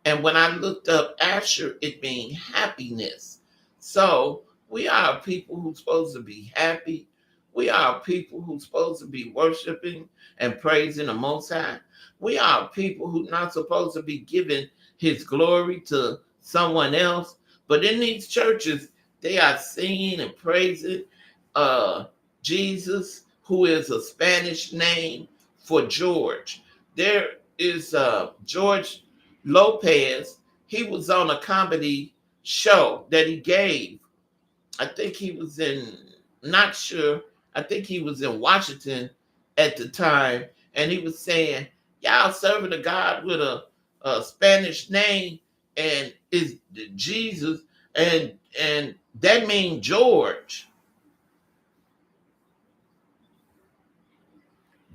And when I looked up Asher, it means happiness. So we are people who's supposed to be happy. We are people who's supposed to be worshiping and praising the Most High. We are people who not supposed to be giving his glory to someone else. But in these churches, they are singing and praising Jesus, who is a Spanish name for George. There is George Lopez. He was on a comedy show that he gave. I think he was not sure. I think he was in Washington at the time, and he was saying, y'all serving a God with a Spanish name, and is Jesus, and that means George.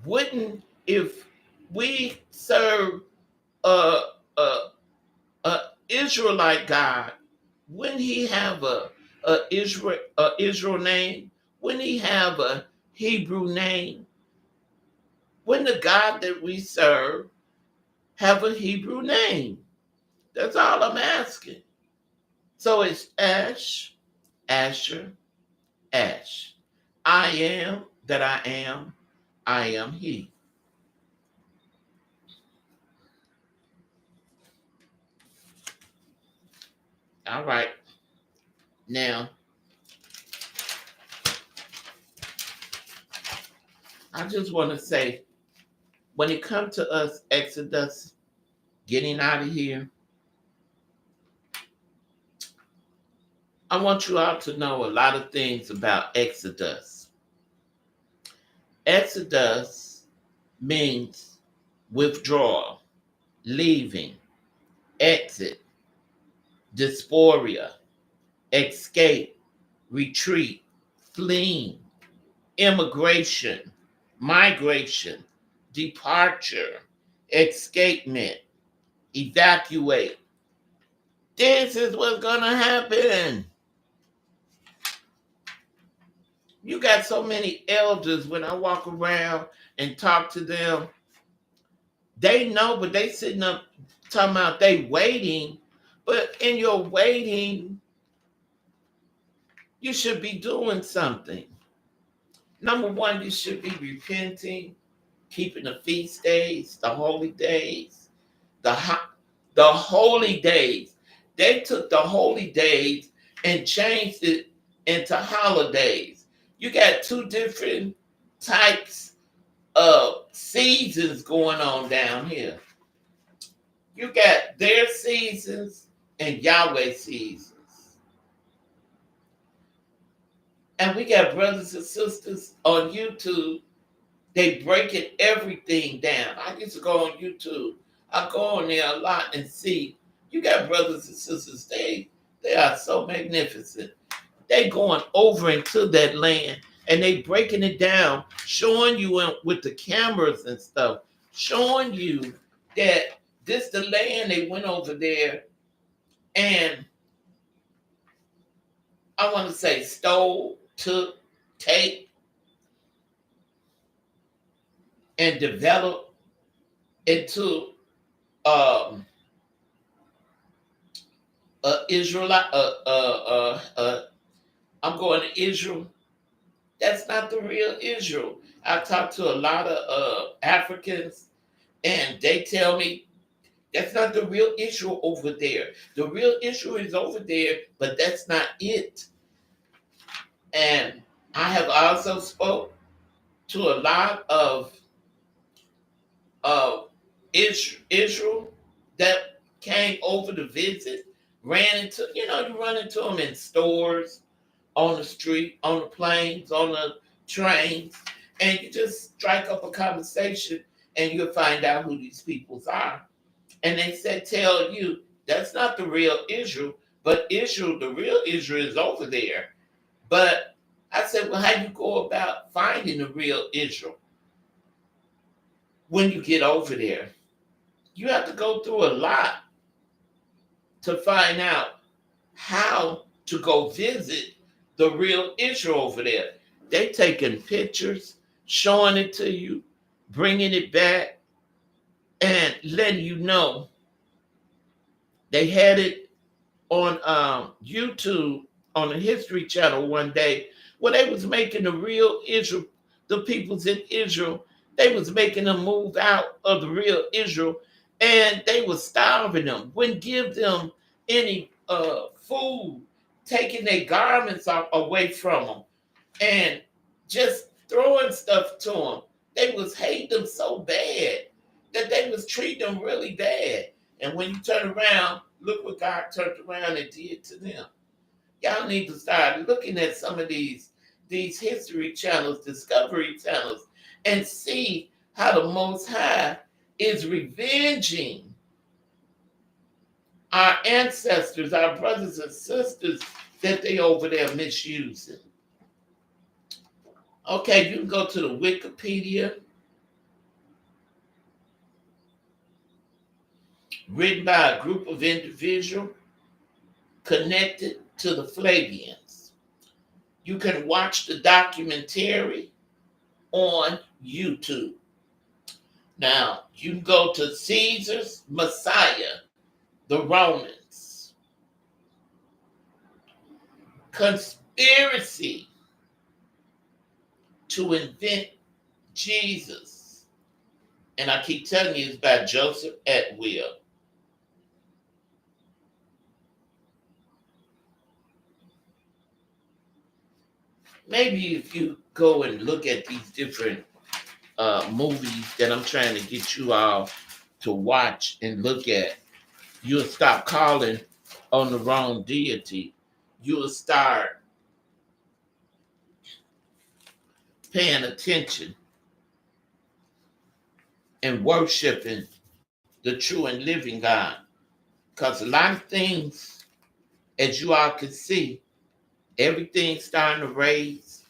Wouldn't, if we serve a, a, a Israelite God, wouldn't he have a Israel name? Wouldn't he have a Hebrew name? Wouldn't the God that we serve have a Hebrew name? That's all I'm asking. So it's Asher, Ash. I am that I am he. All right. Now, I just want to say, when it comes to us, Exodus, getting out of here, I want you all to know a lot of things about Exodus. Exodus means withdrawal, leaving, exit, dysphoria, escape, retreat, fleeing, immigration, migration, departure, escapement, evacuate. This is what's going to happen. You got so many elders when I walk around and talk to them. They know, but they sitting up talking about they waiting. But in your waiting, you should be doing something. Number one, you should be repenting, keeping the feast days, the holy days, the holy days. They took the holy days and changed it into holidays. You got two different types of seasons going on down here. You got their seasons and Yahweh seasons. And we got brothers and sisters on YouTube. They breaking everything down. I used to go on YouTube. I go on there a lot and see. You got brothers and sisters. They are so magnificent. They going over into that land and they breaking it down, showing you with the cameras and stuff, showing you that this the land they went over there and I want to say stole, took, take, and developed into Israelite. I'm going to Israel. That's not the real Israel. I talked to a lot of Africans, and they tell me that's not the real Israel over there. The real Israel is over there, but that's not it. And I have also spoke to a lot of Israel that came over to visit, ran into, you run into them in stores, on the street, on the planes, on the trains, and you just strike up a conversation and you'll find out who these peoples are. And they said, tell you, that's not the real Israel, but Israel, the real Israel is over there. But I said, well, how do you go about finding the real Israel when you get over there? You have to go through a lot to find out how to go visit the real Israel over there. They taking pictures, showing it to you, bringing it back, and letting you know. They had it on YouTube on the History Channel one day where they was making the real Israel, the peoples in Israel, they was making them move out of the real Israel, and they was starving them, wouldn't give them any food, taking their garments away from them, and just throwing stuff to them. They was hating them so bad that they was treating them really bad. And when you turn around, look what God turned around and did to them. Y'all need to start looking at some of these history channels, discovery channels, and see how the Most High is revenging our ancestors, our brothers and sisters that they over there misusing. Okay, you can go to the Wikipedia, written by a group of individuals connected to the Flavians. You can watch the documentary on YouTube. Now, you can go to Caesar's Messiah, the Romans. Conspiracy to invent Jesus. And I keep telling you, it's by Joseph Atwill. Maybe if you go and look at these different movies that I'm trying to get you all to watch and look at, you'll stop calling on the wrong deity. You'll start paying attention and worshiping the true and living God. Because a lot of things, as you all can see, everything's starting to rise,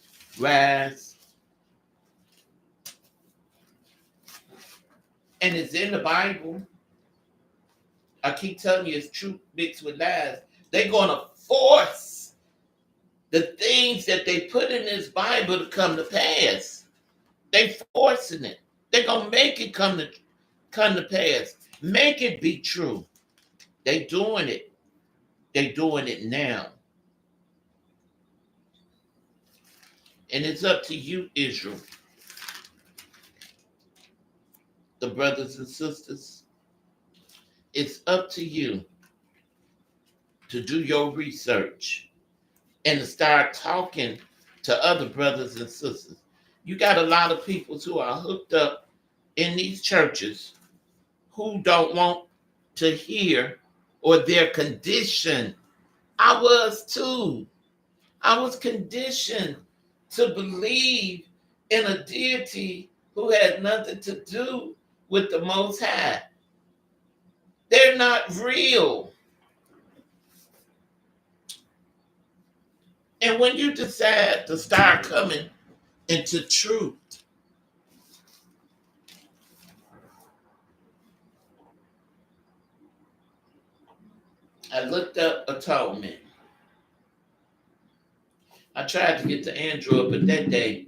and it's in the Bible. I keep telling you, it's truth mixed with lies. They're going to force the things that they put in this Bible to come to pass. They forcing it. They're going to make it come to pass. Make it be true. They doing it. They doing it now. And it's up to you, Israel, the brothers and sisters. It's up to you to do your research and to start talking to other brothers and sisters. You got a lot of people who are hooked up in these churches who don't want to hear, or they're conditioned. I was too. I was conditioned to believe in a deity who had nothing to do with the Most High. They're not real. And when you decide to start coming into truth, I looked up atonement. I tried to get to Android, but that day,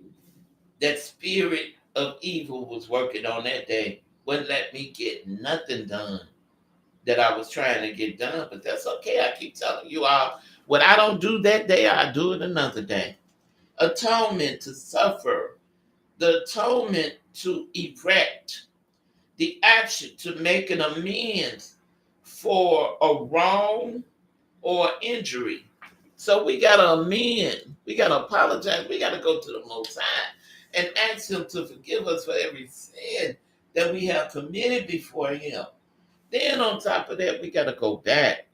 that spirit of evil was working on that day. Wouldn't let me get nothing done that I was trying to get done, but that's okay. I keep telling you all, what I don't do that day, I do it another day. Atonement, to suffer. The atonement, to erect. The action, to make an amends for a wrong or injury. So we got to amend. We got to apologize. We got to go to the Most High and ask Him to forgive us for every sin that we have committed before Him. Then on top of that, we got to go back.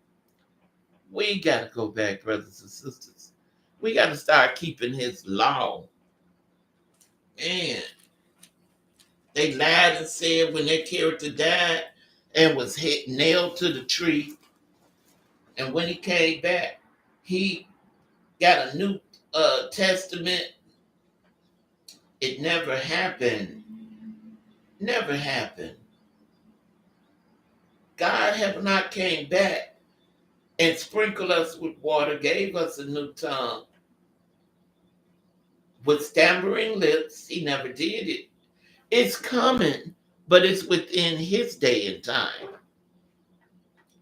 We got to go back, brothers and sisters. We got to start keeping His law. Man, they lied and said when their character died and was nailed to the tree, and when he came back, he got a new testament. It never happened. Never happened. God have not came back and sprinkled us with water, gave us a new tongue. With stammering lips, He never did it. It's coming, but it's within His day and time.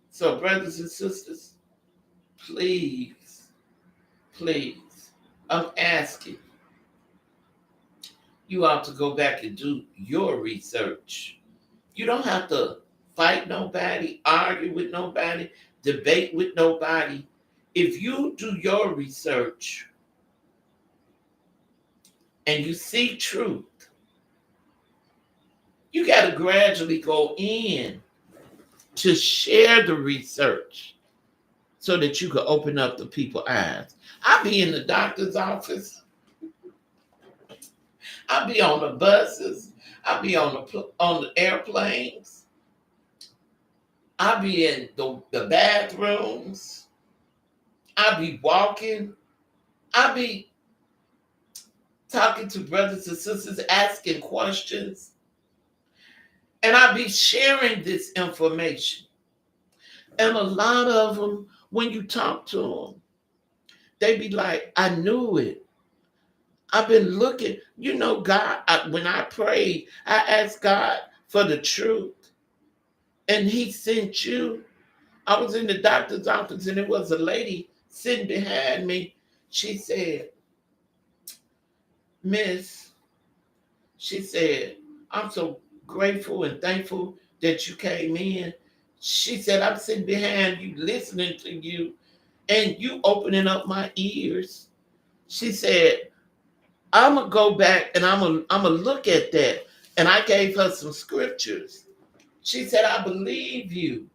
So, brothers and sisters, please, I'm asking you all to go back and do your research. You don't have to fight nobody, argue with nobody, debate with nobody. If you do your research and you see truth, you got to gradually go in to share the research so that you can open up the people's eyes. I'll be in the doctor's office. I'll be on the buses. I'll be on the airplanes. I'll be in the bathrooms. I'll be walking. I'll be talking to brothers and sisters, asking questions. And I'll be sharing this information. And a lot of them, when you talk to them, they be like, I knew it. I've been looking. You know, God, when I prayed, I asked God for the truth. And He sent you. I was in the doctor's office and there was a lady sitting behind me. She said, Miss, she said, I'm so grateful and thankful that you came in. She said, I'm sitting behind you, listening to you, and you opening up my ears. She said, I'm going to go back and I'm going to look at that. And I gave her some scriptures. She said, I believe you.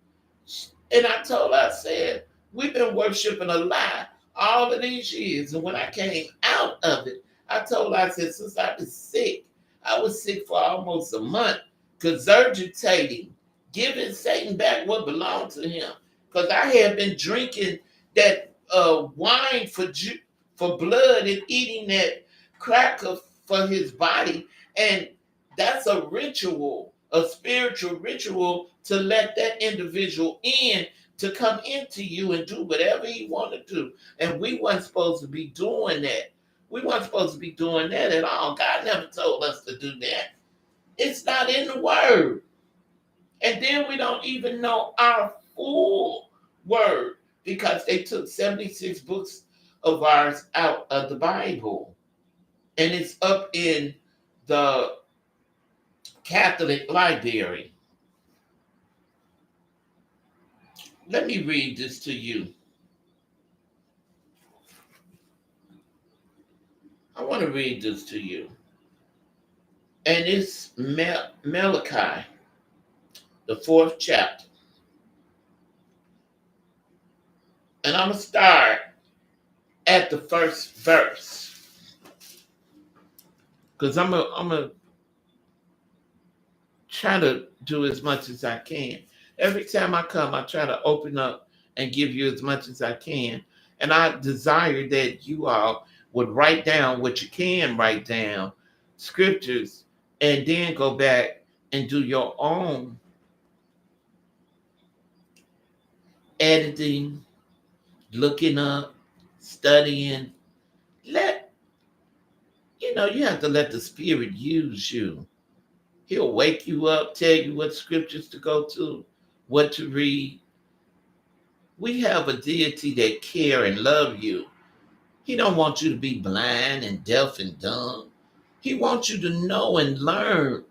And I told her, I said, we've been worshiping a lie all of these years. And when I came out of it, I told her, I said, since I was sick for almost a month, regurgitating, giving Satan back what belonged to him. Because I had been drinking that wine for blood and eating that cracker for his body. And that's a ritual, a spiritual ritual to let that individual in to come into you and do whatever he want to do. And we weren't supposed to be doing that. We weren't supposed to be doing that at all. God never told us to do that. It's not in the word. And then we don't even know our full word because they took 76 books of ours out of the Bible. And it's up in the Catholic library. Let me read this to you. I want to read this to you. And it's Malachi, the 4th chapter. And I'm going to start at the first verse. Because I'm going to try to do as much as I can. Every time I come, I try to open up and give you as much as I can. And I desire that you all would write down what you can write down, scriptures, and then go back and do your own editing, looking up, studying. You have to let the Spirit use you. He'll wake you up, tell you what scriptures to go to, what to read. We have a deity that care and love you. He don't want you to be blind and deaf and dumb. He wants you to know and learn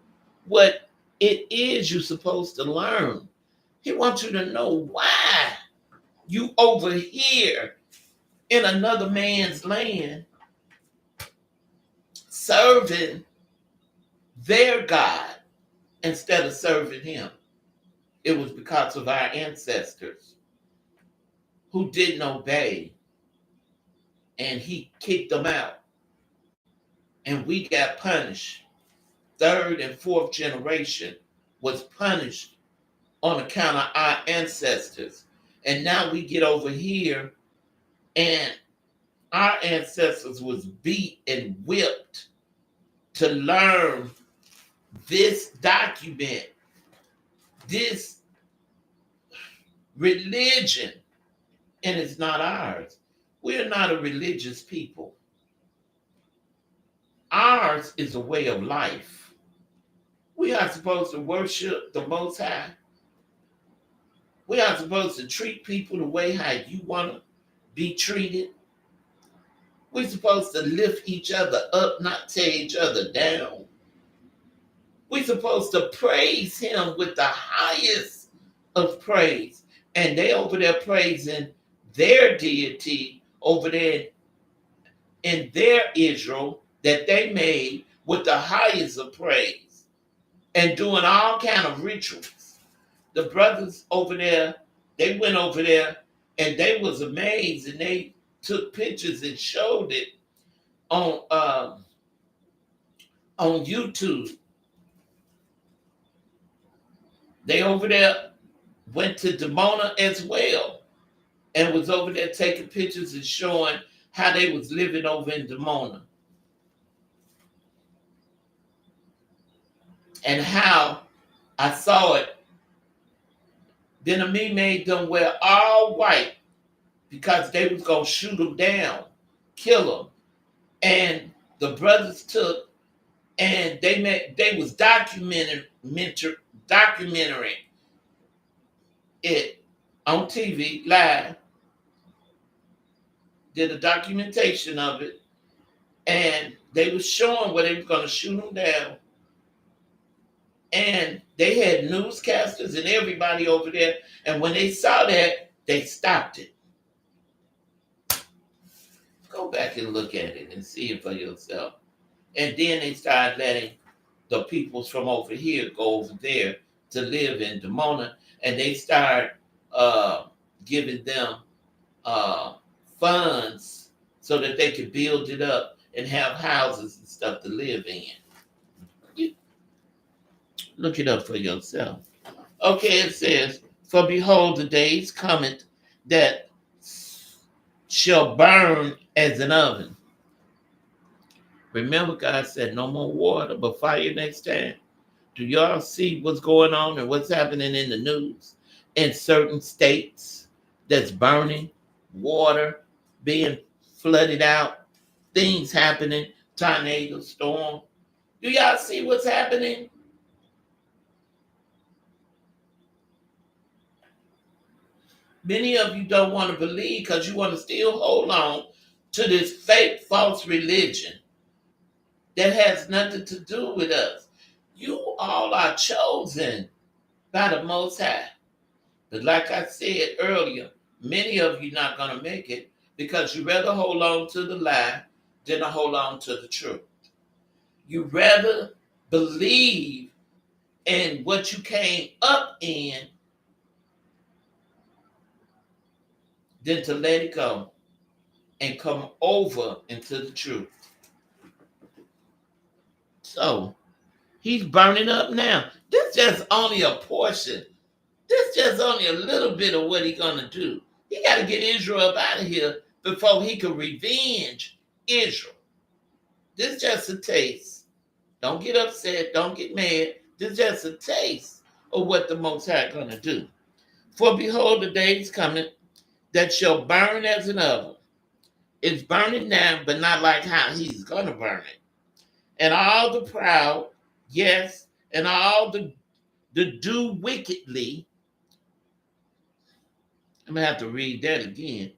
what it is you're supposed to learn. He wants you to know why you over here in another man's land serving their God instead of serving him. It was because of our ancestors who didn't obey, and he kicked them out. And we got punished. 3rd and 4th generation was punished on account of our ancestors. And now we get over here and our ancestors was beat and whipped to learn this document, this religion, and it's not ours. We're not a religious people. Ours is a way of life. We are supposed to worship the Most High. We are supposed to treat people the way how you want to be treated. We're supposed to lift each other up, not tear each other down. We're supposed to praise him with the highest of praise. And they over there praising their deity over there in their Israel that they made with the highest of praise and doing all kind of rituals. The brothers over there, they went over there and they was amazed and they took pictures and showed it on YouTube. They over there went to Demona as well and was over there taking pictures and showing how they was living over in Demona. And how I saw it. Then Ami made them wear all white because they was going to shoot them down, kill them. And the brothers took and they was documenting it on TV live, did a documentation of it, and they was showing where they was going to shoot them down. And they had newscasters and everybody over there. And when they saw that, they stopped it. Go back and look at it and see it for yourself. And then they started letting the peoples from over here go over there to live in Demona, and they start uh, giving them uh, funds so that they could build it up and have houses and stuff to live in. You look it up for yourself. Okay, it says, "For behold, the days cometh that shall burn as an oven." Remember, God said no more water, but fire next time. Do y'all see what's going on and what's happening in the news in certain states that's burning, water being flooded out, things happening, tornado, storm? Do y'all see what's happening? Many of you don't want to believe because you want to still hold on to this fake, false religion that has nothing to do with us. You all are chosen by the Most High. But like I said earlier, many of you not going to make it because you rather hold on to the lie than to hold on to the truth. You rather believe in what you came up in than to let it go and come over into the truth. So he's burning up now. This just only a portion. This just only a little bit of what he's gonna do. He got to get Israel up out of here before he can revenge Israel. This just a taste. Don't get upset. Don't get mad. This just a taste of what the Most High gonna do. For behold, the days coming that shall burn as an oven. It's burning now, but not like how he's gonna burn it. And all the proud, yes, and all the do wickedly. I'm gonna have to read that again.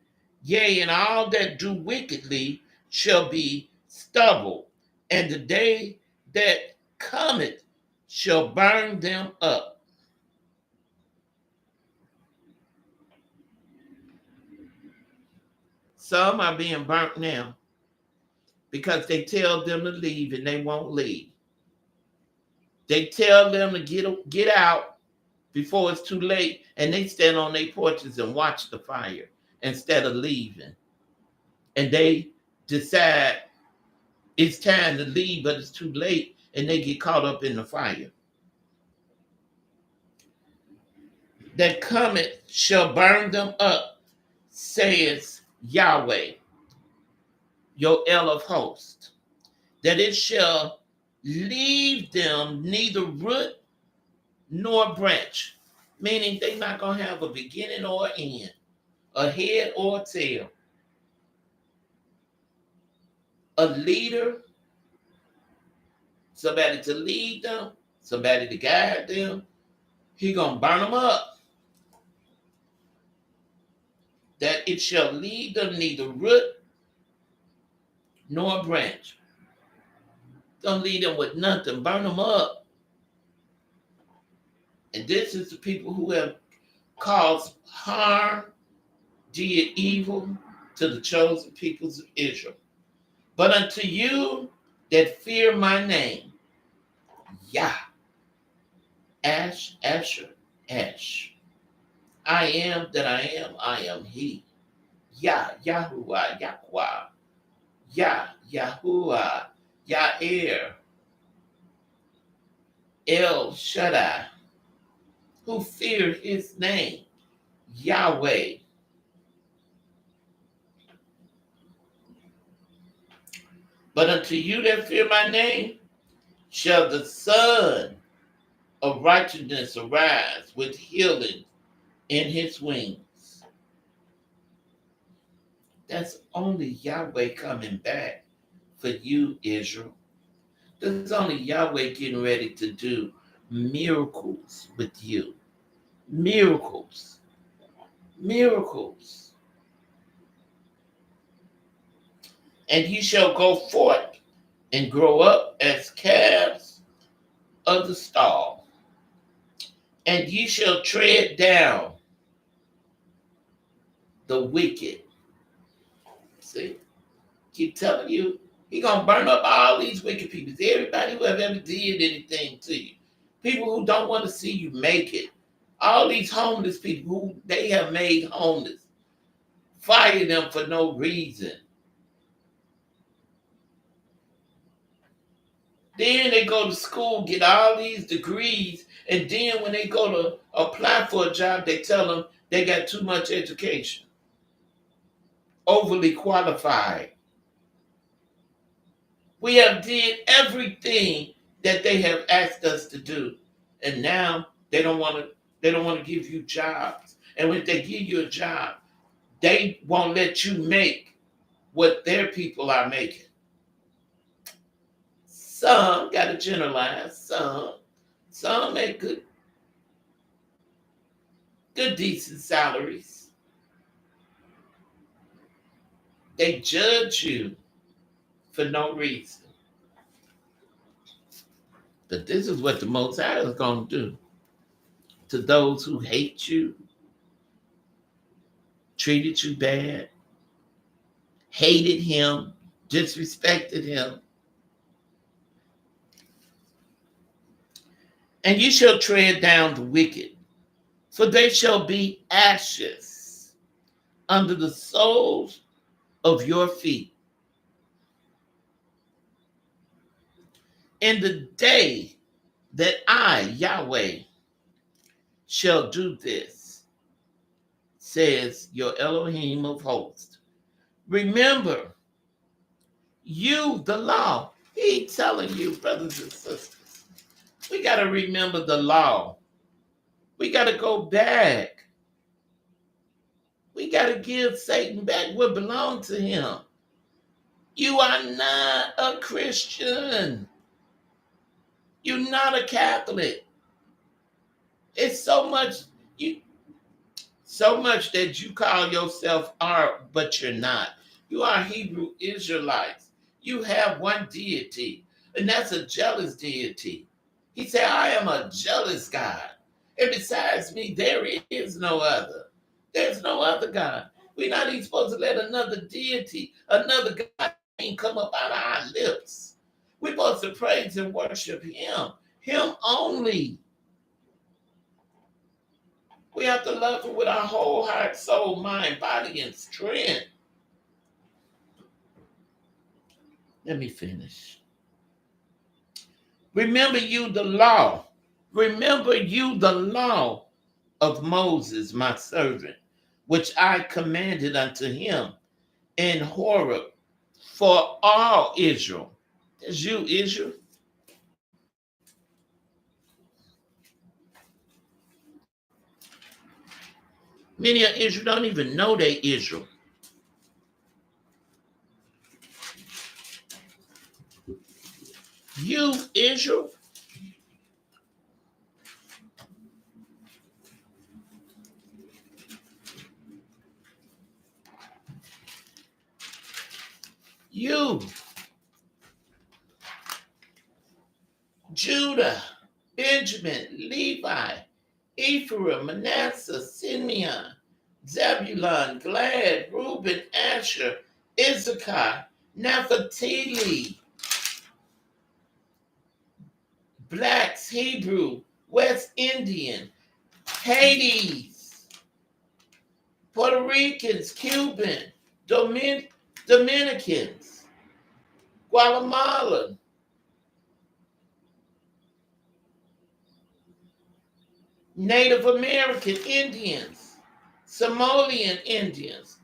Yea, and all that do wickedly shall be stubble, and the day that cometh shall burn them up. Some are being burnt now because they tell them to leave and they won't leave. They tell them to get out before it's too late, and they stand on their porches and watch the fire instead of leaving. And they decide it's time to leave, but it's too late, and they get caught up in the fire. That cometh shall burn them up, says Yahweh, your El of hosts, that it shall leave them neither root nor branch, meaning they're not going to have a beginning or end, a head or a tail, a leader, somebody to lead them, somebody to guide them. He going to burn them up. That it shall leave them neither root nor branch. Don't leave them with nothing. Burn them up. And this is the people who have caused harm, did evil to the chosen peoples of Israel. But unto you that fear my name, Yah, Ash, Asher, Ash. I am that I am he. Yah, Yahuwah, Yahweh. Yah, Yahuwah, Yair, El Shaddai, who fear his name, Yahweh. But unto you that fear my name shall the Son of righteousness arise with healing in his wings. That's only Yahweh coming back for you, Israel. That's only Yahweh getting ready to do miracles with you. Miracles. Miracles. And ye shall go forth and grow up as calves of the stall. And ye shall tread down the wicked. See? Keep telling you, He gonna burn up all these wicked people. Everybody who have ever did anything to you. People who don't want to see you make it. All these homeless people who they have made homeless. Fire them for no reason. Then they go to school, get all these degrees, and then when they go to apply for a job, they tell them they got too much education, overly qualified. We have did everything that they have asked us to do, and now they don't want to. They don't want to give you jobs, and when they give you a job, they won't let you make what their people are making. Some got to generalize. Some make good decent salaries. They judge you for no reason. But this is what the Most High is going to do to those who hate you, treated you bad, hated him, disrespected him. And you shall tread down the wicked, for they shall be ashes under the soles of your feet. In the day that I, Yahweh, shall do this, says your Elohim of hosts. Remember, you, the law. He telling you, brothers and sisters, we got to remember the law. We got to go back. We got to give Satan back what belonged to him. You are not a Christian. You're not a Catholic. It's so much that you call yourself are, but you're not. You are Hebrew Israelites. You have one deity, and that's a jealous deity. He said, I am a jealous God. And besides me, there is no other. There's no other God. We're not even supposed to let another deity, another God come up out of our lips. We're supposed to praise and worship him only. We have to love him with our whole heart, soul, mind, body, and strength. Let me finish. Remember you the law. Remember you the law of Moses, my servant, which I commanded unto him in Horeb for all Israel. That's you, Israel. Many of Israel don't even know they Israel. You, Israel. You, Judah, Benjamin, Levi, Ephraim, Manasseh, Simeon, Zebulun, Gad, Reuben, Asher, Issachar, Naphtali, blacks, Hebrew, West Indian, Hades, Puerto Ricans, Cuban, Dominicans, Guatemalan, Native American Indians, Somalian Indians,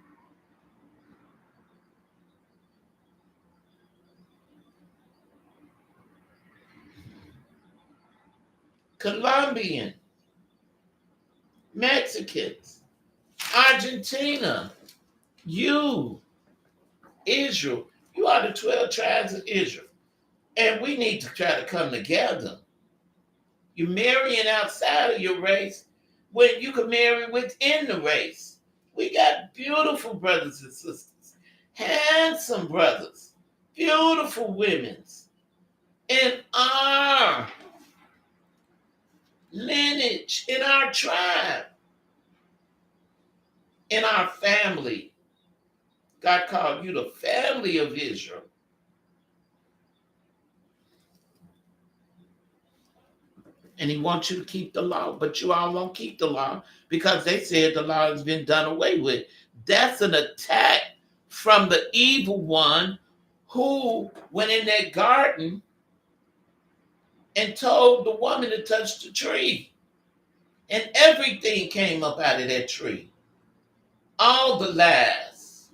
Colombian, Mexicans, Argentina, you, Israel, you are the 12 tribes of Israel. And we need to try to come together. You're marrying outside of your race when you can marry within the race. We got beautiful brothers and sisters, handsome brothers, beautiful women in our lineage, in our tribe, in our family. God called you the family of Israel. And he wants you to keep the law, but you all won't keep the law because they said the law has been done away with. That's an attack from the evil one who went in that garden and told the woman to touch the tree. And everything came up out of that tree. All the lies,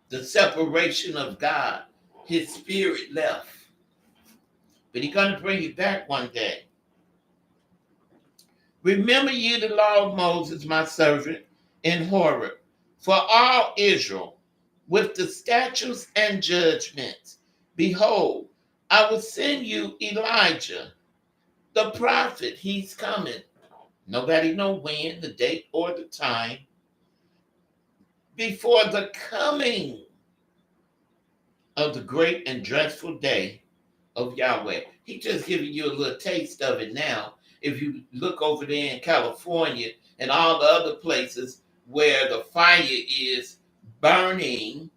the separation of God, his spirit left. But he's going to bring it back one day. Remember ye the law of Moses, my servant, in Horeb, for all Israel, with the statutes and judgments. Behold, I will send you Elijah, the prophet. He's coming. Nobody know when, the date, or the time. Before the coming of the great and dreadful day of Yahweh. He just giving you a little taste of it now. If you look over there in California and all the other places where the fire is burning,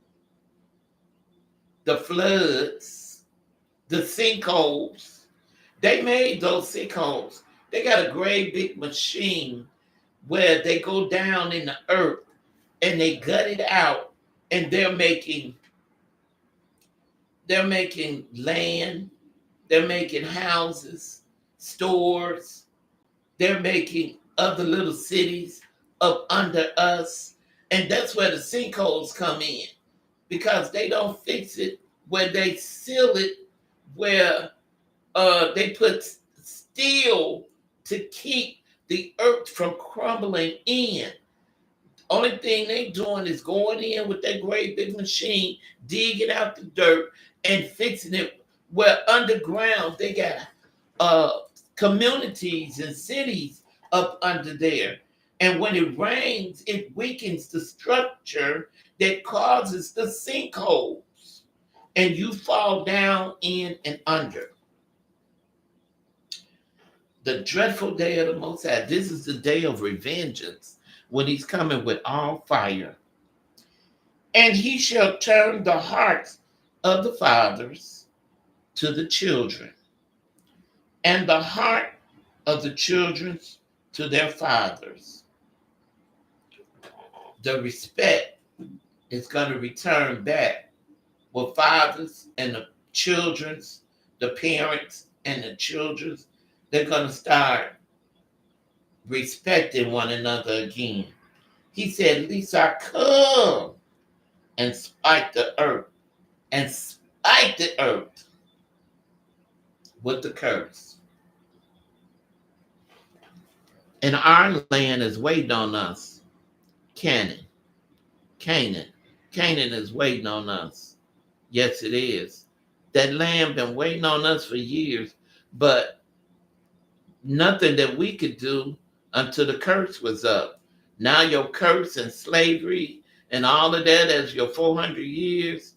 the floods, the sinkholes, they made those sinkholes. They got a great big machine where they go down in the earth and they gut it out, and they're making land, they're making houses, stores, they're making other little cities up under us. And that's where the sinkholes come in, because they don't fix it where they seal it, where they put steel to keep the earth from crumbling in. Only thing they doing is going in with that great big machine, digging out the dirt and fixing it where underground they got communities and cities up under there. And when it rains, it weakens the structure that causes the sinkholes. And you fall down in and under. The dreadful day of the Most High. This is the day of revengeance, when he's coming with all fire. And he shall turn the hearts of the fathers to the children, and the heart of the children to their fathers. The respect is going to return back with fathers and the children's, the parents and the children's. They're going to start respecting one another again. He said, at least I come and spike the earth, and spike the earth with the curse. And our land is waiting on us. Canaan is waiting on us. Yes, it is. That land been waiting on us for years, but nothing that we could do until the curse was up. Now your curse and slavery and all of that, as your 400 years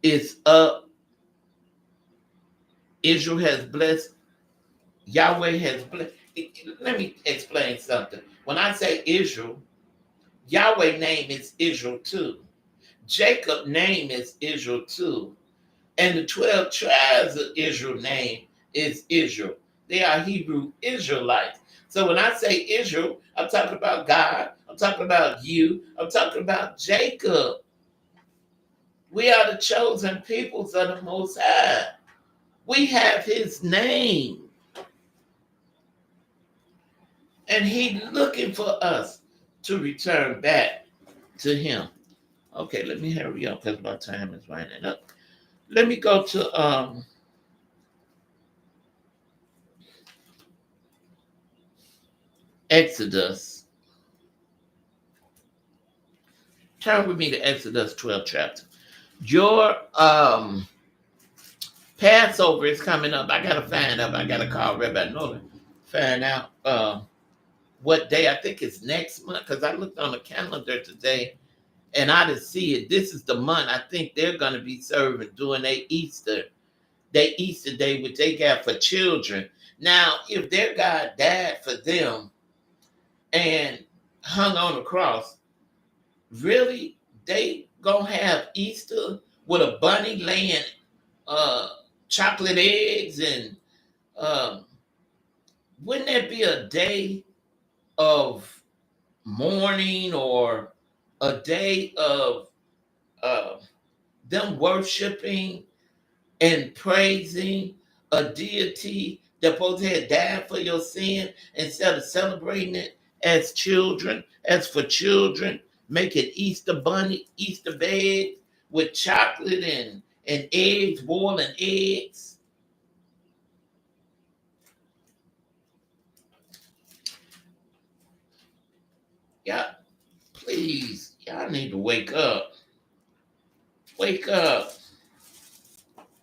is up. Israel has blessed. Yahweh has blessed. Let me explain something. When I say Israel, Yahweh's name is Israel too. Jacob's name is Israel too. And the 12 tribes of Israel name is Israel. They are Hebrew Israelites. So when I say Israel, I'm talking about God. I'm talking about you. I'm talking about Jacob. We are the chosen peoples of the Most High. We have his name. And he's looking for us to return back to him. Okay, let me hurry up because my time is running up. Let me go to Exodus. Turn with me to Exodus 12 chapter. Your Passover is coming up. I gotta call Rabbi Nolan, find out what day. I think it's next month, because I looked on the calendar today and I didn't see it. This is the month I think they're gonna be serving doing their Easter day, which they got for children. Now, if their God died for them and hung on the cross, really, they gonna have Easter with a bunny laying chocolate eggs and wouldn't that be a day of mourning or a day of uh, them worshiping and praising a deity that supposed to have died for your sin instead of celebrating it as children, as for children, making Easter bunny, Easter eggs with chocolate and eggs, boiling eggs. Yeah, please, y'all need to wake up. Wake up.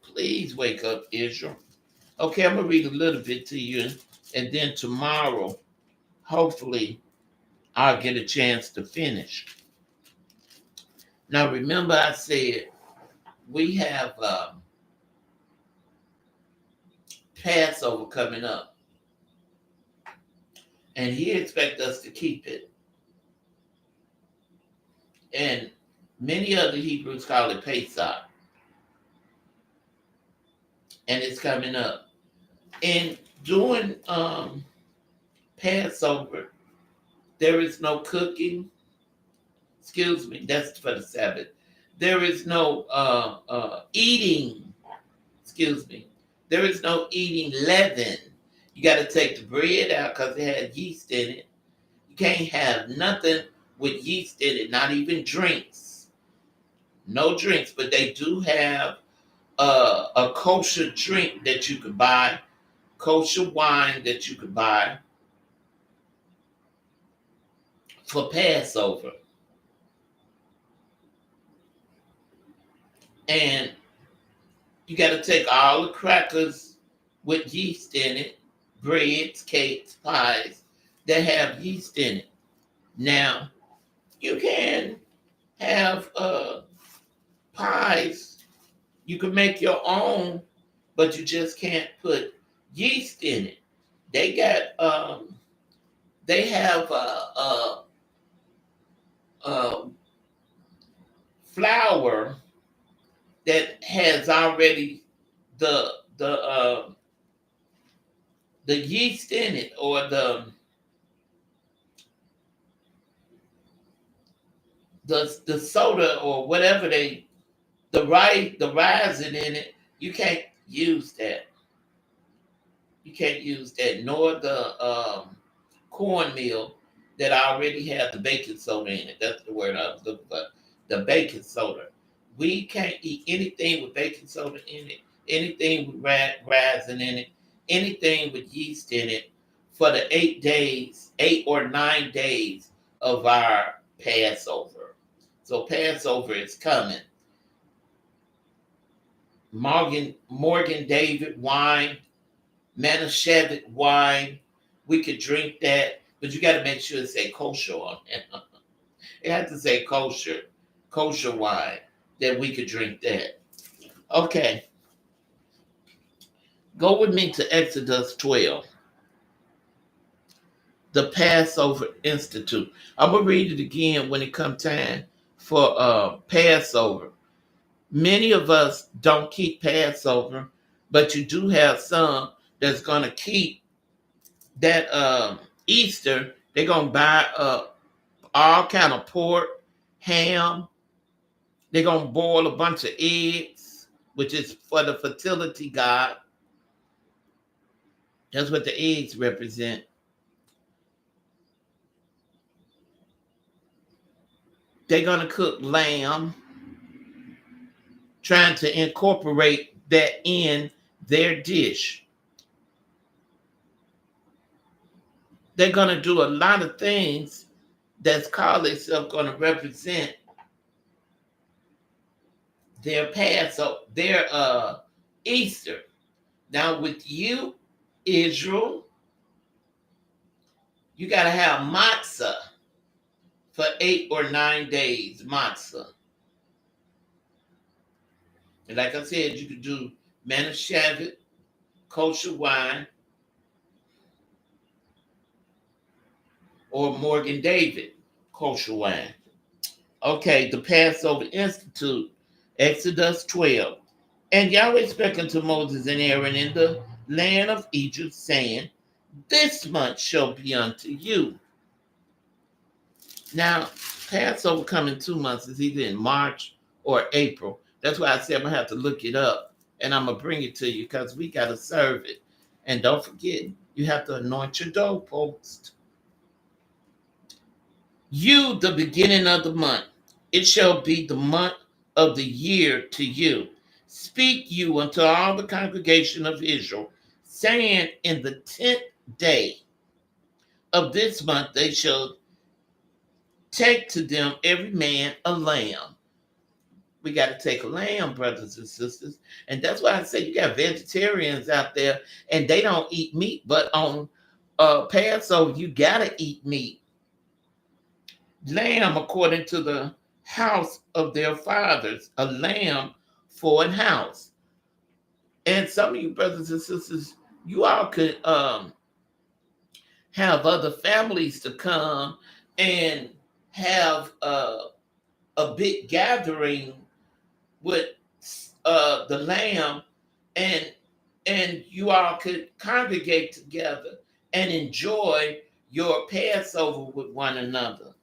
Please wake up, Israel. Okay, I'm gonna read a little bit to you, and then tomorrow, hopefully, I'll get a chance to finish. Now, remember, I said we have Passover coming up, and He expects us to keep it. And many other Hebrews call it Pesach, and it's coming up. And during Passover, there is no cooking. Excuse me, that's for the Sabbath. There is no eating. Excuse me. There is no eating leaven. You got to take the bread out because it had yeast in it. You can't have nothing with yeast in it, not even drinks. No drinks, but they do have a kosher drink that you could buy, kosher wine that you could buy for Passover. And you got to take all the crackers with yeast in it, breads, cakes, pies that have yeast in it. Now, you can have pies. You can make your own, but you just can't put yeast in it. They got they have flour that has already the the uh, the yeast in it, or the soda or whatever the rising in it. You can't use that. You can't use that, nor the cornmeal that already have the baking soda in it. That's the word I was looking for. The baking soda. We can't eat anything with baking soda in it, anything with rising in it, anything with yeast in it for the 8 days, 8 or 9 days of our Passover. So Passover is coming. Morgan David wine, Manischewitz wine. We could drink that, but you got to make sure it say kosher on it. It has to say kosher wine, that we could drink that. Okay, go with me to Exodus 12, the Passover Institute. I'm gonna read it again when it comes time for Passover. Many of us don't keep Passover, but you do have some that's gonna keep that Easter. They're gonna buy all kind of pork, ham. They're gonna boil a bunch of eggs, which is for the fertility god. That's what the eggs represent. They're gonna cook lamb, trying to incorporate that in their dish. They're gonna do a lot of things that's called itself gonna represent their Passover, their Easter. Now with you, Israel, you gotta have matzah for 8 or 9 days. Matzah. And like I said, you could do Manischewitz, kosher wine, or Morgan David, kosher wine. Okay, the Passover Institute, Exodus 12. And Yahweh spake unto Moses and Aaron in the land of Egypt, saying, this month shall be unto you. Now, Passover come in 2 months. It's either in March or April. That's why I said I'm going to have to look it up. And I'm going to bring it to you because we got to serve it. And don't forget, you have to anoint your doorpost. You, the beginning of the month, it shall be the month of the year to you. Speak you unto all the congregation of Israel, saying, in the 10th day of this month they shall take to them every man a lamb. We got to take a lamb, brothers and sisters. And that's why I say you got vegetarians out there and they don't eat meat, but on Passover, you got to eat meat. Lamb according to the house of their fathers, a lamb for an house. And some of you brothers and sisters, you all could have other families to come and have a big gathering with the lamb, and you all could congregate together and enjoy your Passover with one another.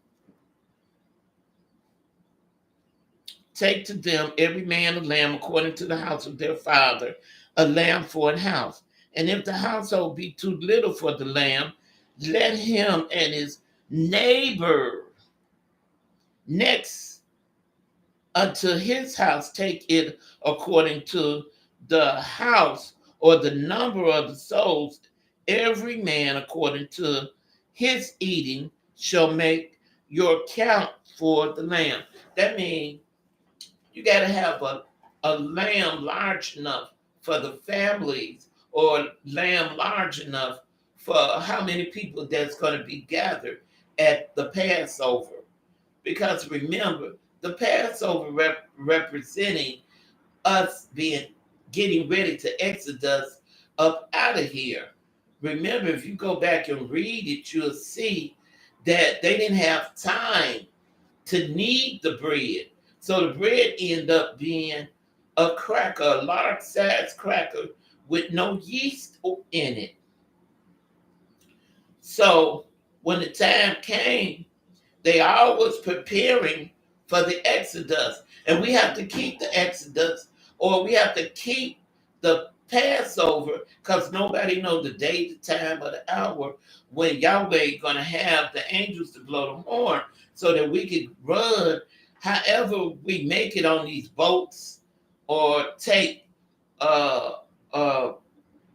Take to them every man a lamb according to the house of their father, a lamb for an house. And if the household be too little for the lamb, let him and his neighbor next unto his house take it according to the house or the number of the souls. Every man according to his eating shall make your count for the lamb. That means you got to have a lamb large enough for the families, or lamb large enough for how many people that's going to be gathered at the Passover. Because remember, the Passover representing us getting ready to exodus up out of here. Remember, if you go back and read it, you'll see that they didn't have time to knead the bread. So the bread ended up being a cracker, a large size cracker with no yeast in it. So when the time came, they all was preparing for the Exodus. And we have to keep the Exodus, or we have to keep the Passover, because nobody knows the day, the time, or the hour when Yahweh going to have the angels to blow the horn so that we can run however we make it on these boats, or take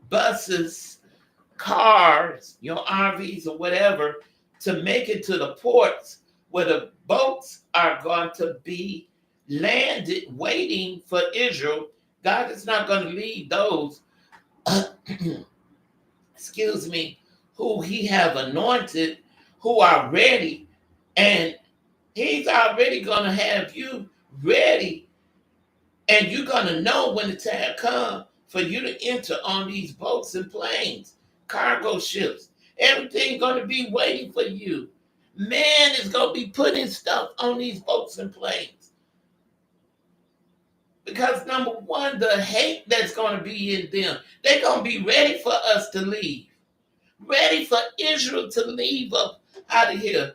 buses, cars, RVs or whatever, to make it to the ports where the boats are going to be landed waiting for Israel. God is not going to leave those, excuse me, who he have anointed, who are ready, and he's already going to have you ready, and you're going to know when the time comes for you to enter on these boats and planes, cargo ships. Everything's going to be waiting for you. Man is going to be putting stuff on these boats and planes. Because number one, the hate that's going to be in them, they're going to be ready for us to leave. Ready for Israel to leave up out of here.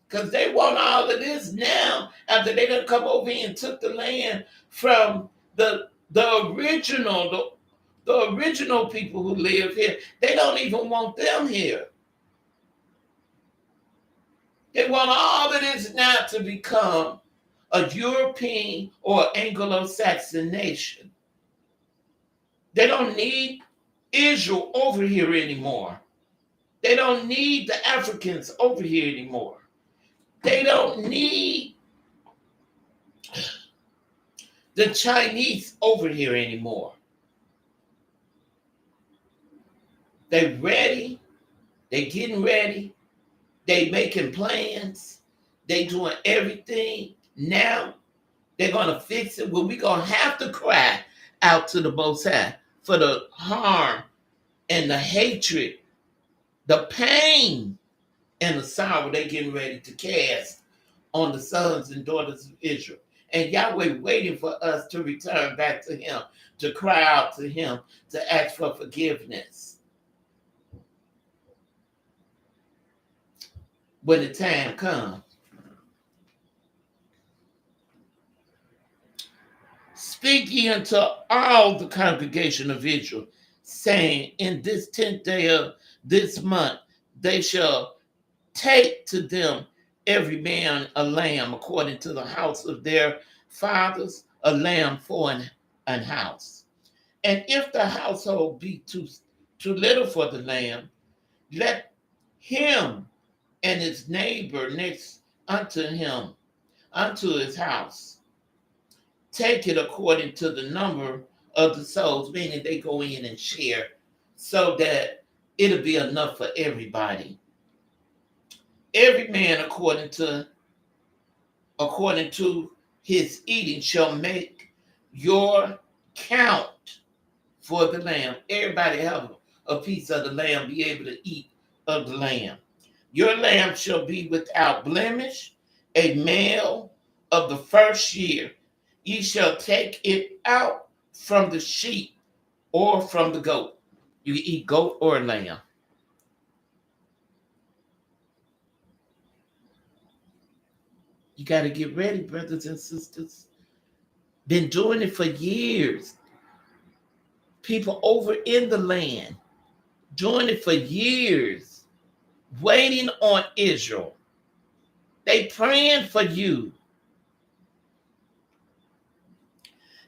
Because they want all of this now after they done come over here and took the land from the original people who live here. They don't even want them here. They want all of this now to become a European or Anglo-Saxon nation. They don't need Israel over here anymore. They don't need the Africans over here anymore. They don't need the Chinese over here anymore. They ready. They getting ready. They making plans. They doing everything. Now they're going to fix it. Well, we're going to have to cry out to the Most High for the harm and the hatred, the pain and the sorrow they getting ready to cast on the sons and daughters of Israel. And Yahweh waiting for us to return back to him, to cry out to him, to ask for forgiveness. when the time comes. Speak ye unto all the congregation of Israel, saying, in this 10th day of this month, they shall take to them every man a lamb according to the house of their fathers, a lamb for an house. And if the household be too little for the lamb, let him and his neighbor next unto him, unto his house, take it according to the number of the souls, meaning they go in and share so that it'll be enough for everybody. Every man according to his eating shall make your count for the lamb. Everybody have a piece of the lamb, be able to eat of the lamb. Your lamb shall be without blemish, a male of the first year. Ye shall take it out from the sheep or from the goat. You can eat goat or lamb. You got to get ready, brothers and sisters. Been doing it for years. People over in the land doing it for years, waiting on Israel. They praying for you.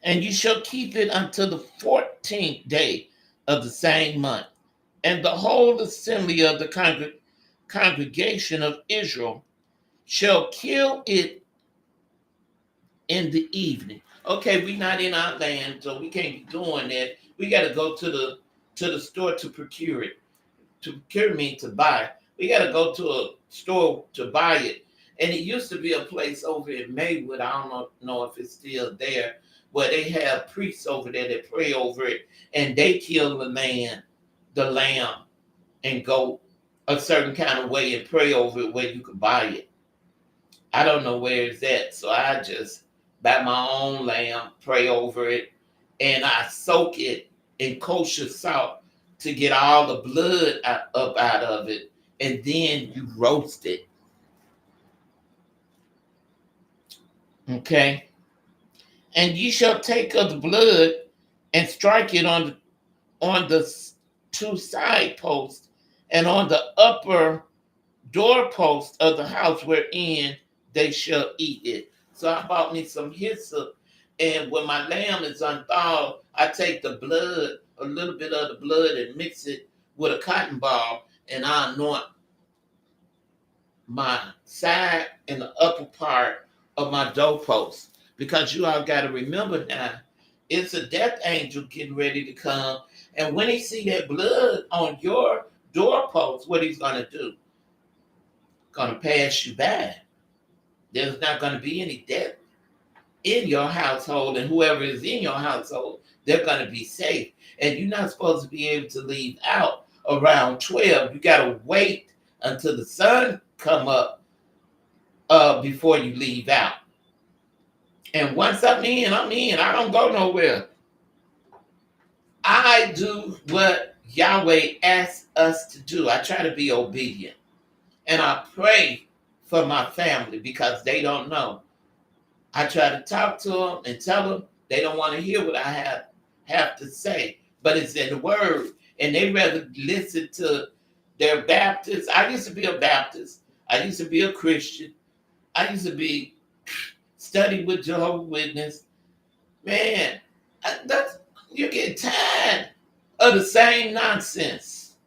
And you shall keep it until the 14th day of the same month. And the whole assembly of the congregation of Israel shall kill it in the evening. Okay, we're not in our land, so we can't be doing that. We got to go to the store to procure it. To procure means to buy. We got to go to a store to buy it. And it used to be a place over in Maywood. I don't know if it's still there, where they have priests over there that pray over it, and they kill the lamb, and go a certain kind of way and pray over it where you could buy it. I don't know where it's at, so I just buy my own lamb, pray over it, and I soak it in kosher salt to get all the blood up out of it, and then you roast it. Okay? And ye shall take of the blood and strike it on the two side posts and on the upper doorpost of the house wherein they shall eat it. So I bought me some hyssop, and when my lamb is unthawed, I take the blood, a little bit of the blood, and mix it with a cotton ball, and I anoint my side and the upper part of my doorpost. Because you all got to remember now, it's a death angel getting ready to come, and when he see that blood on your doorpost, what he's going to do? Going to pass you by. There's not going to be any death in your household, and whoever is in your household, they're going to be safe. And you're not supposed to be able to leave out around 12. You got to wait until the sun come up before you leave out. And once I'm in, I'm in. I don't go nowhere. I do what Yahweh asks us to do. I try to be obedient. And I pray for my family because they don't know. I try to talk to them and tell them they don't want to hear what I have to say, but it's in the word. And they rather listen to their Baptists. I used to be a Baptist. I used to be a Christian. I used to be studied with Jehovah's Witness. Man, you get tired of the same nonsense.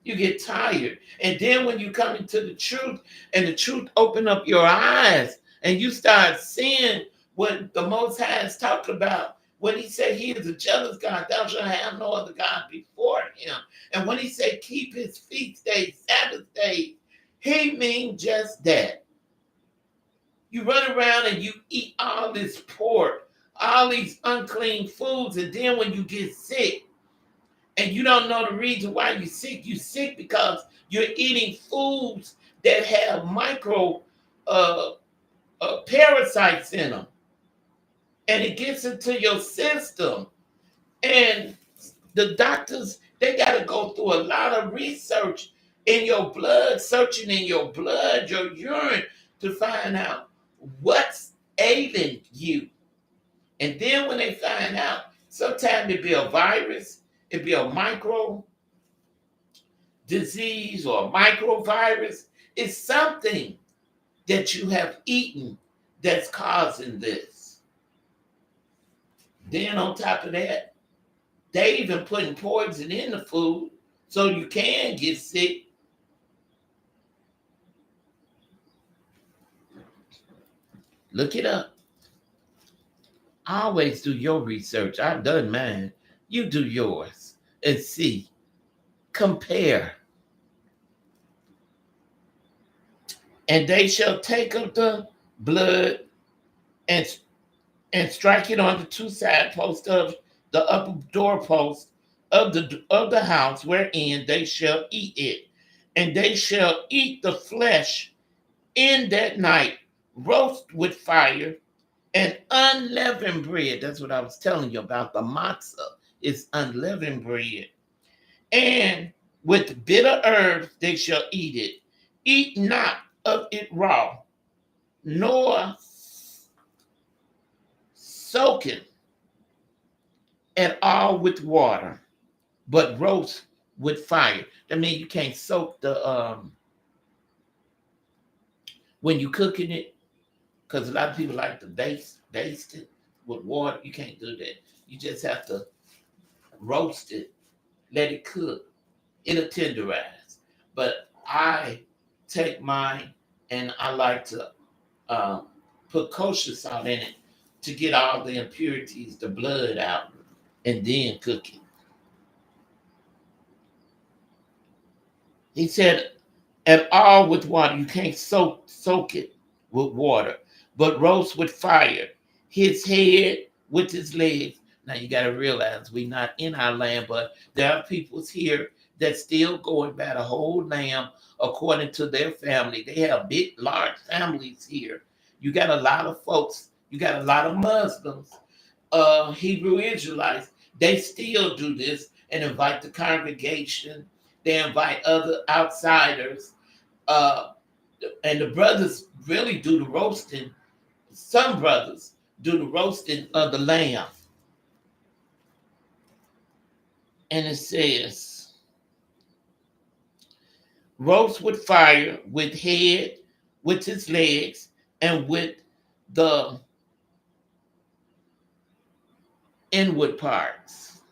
You get tired. And then when you come into the truth, and the truth open up your eyes, and you start seeing what the Most High has talked about, when he said he is a jealous God, thou shalt have no other God before him. And when he said keep his feast days, Sabbath days, he means just that. You run around and you eat all this pork, all these unclean foods, and then when you get sick, and you don't know the reason why you're sick because you're eating foods that have micro parasites in them. And it gets into your system. And the doctors, they got to go through a lot of research in your blood, searching in your blood, your urine, to find out what's ailing you. And then when they find out, sometimes it be a virus, it be a micro disease or a microvirus. It's something that you have eaten that's causing this. Then on top of that, they even putting poison in the food so you can get sick. Look it up. Always do your research. I've done mine. You do yours and see. Compare. And they shall take of the blood and strike it on the two side posts of the upper doorpost of the house wherein they shall eat it. And they shall eat the flesh in that night, roast with fire, and unleavened bread. That's what I was telling you about. The matzah is unleavened bread. And with bitter herbs they shall eat it. Eat not of it raw, nor soaking at all with water, but roast with fire. That means you can't soak the when you cooking it, because a lot of people like to baste it with water. You can't do that. You just have to roast it, let it cook. It'll tenderize. But I take mine and I like to put kosher salt in it to get all the impurities, the blood out, and then cook it. He said, and all with water. You can't soak it with water, but roast with fire. His head with his legs. Now you got to realize we're not in our land, but there are peoples here that still going by the whole lamb according to their family. They have big, large families here. You got a lot of folks. You got a lot of Muslims, Hebrew Israelites. They still do this and invite the congregation. They invite other outsiders. Uh, and the brothers really do the roasting. Some brothers do the roasting of the lamb. And it says, roast with fire, with head, with his legs, and with the inward parts.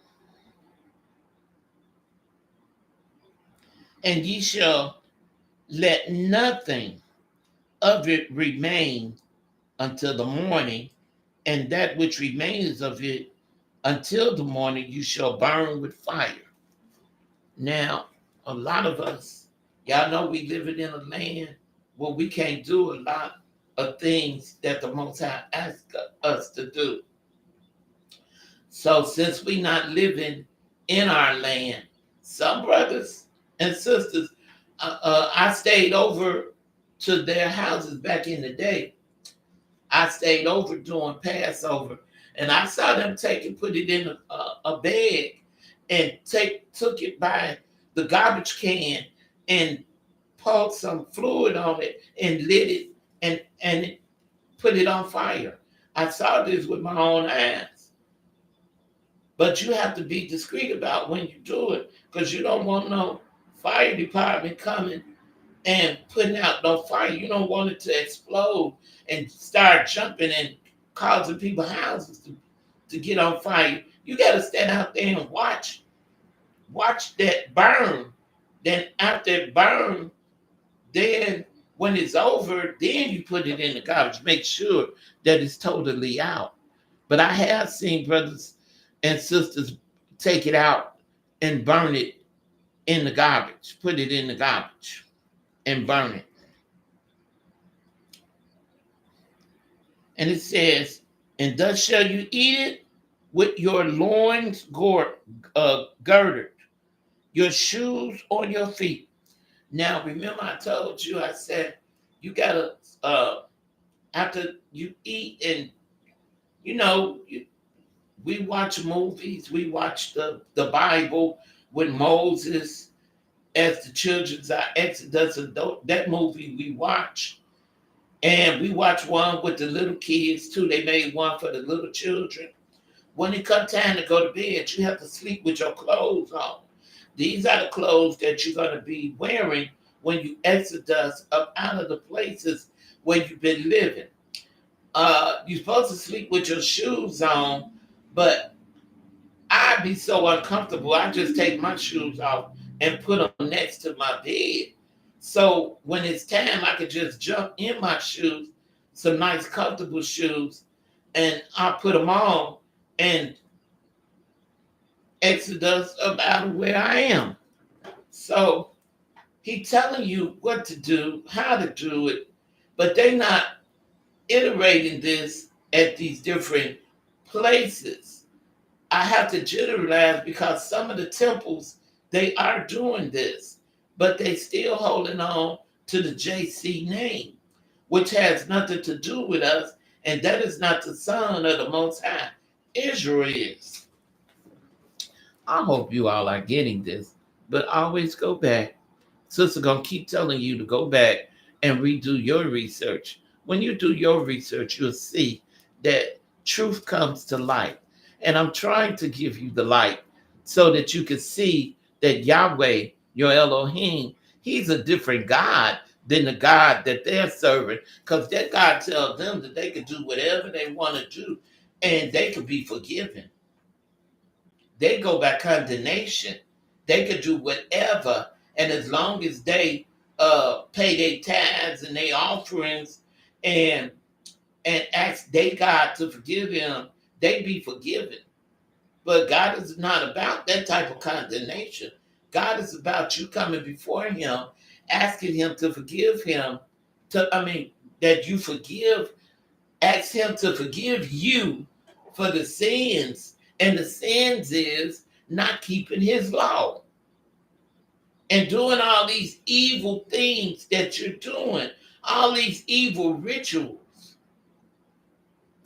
And ye shall let nothing of it remain until the morning, and that which remains of it until the morning you shall burn with fire. Now, a lot of us, y'all know we living in a land where we can't do a lot of things that the Most High asked us to do. So since we not living in our land, some brothers and sisters, I stayed over to their houses back in the day. I stayed over doing Passover, and I saw them put it in a bag, and took it by the garbage can and poured some fluid on it and lit it and put it on fire. I saw this with my own eyes. But you have to be discreet about when you do it, because you don't want no fire department coming and putting out no fire. You don't want it to explode and start jumping and causing people's houses to get on fire. You got to stand out there and watch that burn. Then after it burn, then when it's over, then you put it in the garbage. Make sure that it's totally out. But I have seen brothers and sisters take it out and burn it in the garbage. Put it in the garbage and burn it. And it says, and thus shall you eat it with your loins girded, your shoes on your feet. Now, remember I told you, I said, you got to, after you eat and, we watch movies, we watch the Bible with Moses as the children's Exodus, that movie we watch. And we watch one with the little kids too. They made one for the little children. When it comes time to go to bed, you have to sleep with your clothes on. These are the clothes that you're going to be wearing when you exodus up out of the places where you've been living. You're supposed to sleep with your shoes on, but I'd be so uncomfortable. I just take my shoes off and put them next to my bed. So when it's time, I could just jump in my shoes, some nice comfortable shoes, and I put them on and exodus up out of where I am. So he's telling you what to do, how to do it, but they're not iterating this at these different places. I have to generalize because some of the temples, they are doing this, but they still holding on to the JC name, which has nothing to do with us, and that is not the son of the Most High. Israel is. I hope you all are getting this, but always go back. Sister gonna keep telling you to go back and redo your research. When you do your research, you'll see that truth comes to light. And I'm trying to give you the light so that you can see that Yahweh, your Elohim, he's a different God than the God that they're serving. Because that God tells them that they can do whatever they want to do and they can be forgiven. They go by condemnation. They could do whatever, and as long as they pay their tithes and their offerings and ask their God to forgive them, they be forgiven. But God is not about that type of condemnation. God is about you coming before Him, asking Him to forgive Him. That you forgive. Ask Him to forgive you for the sins, and the sins is not keeping His law and doing all these evil things that you're doing, all these evil rituals.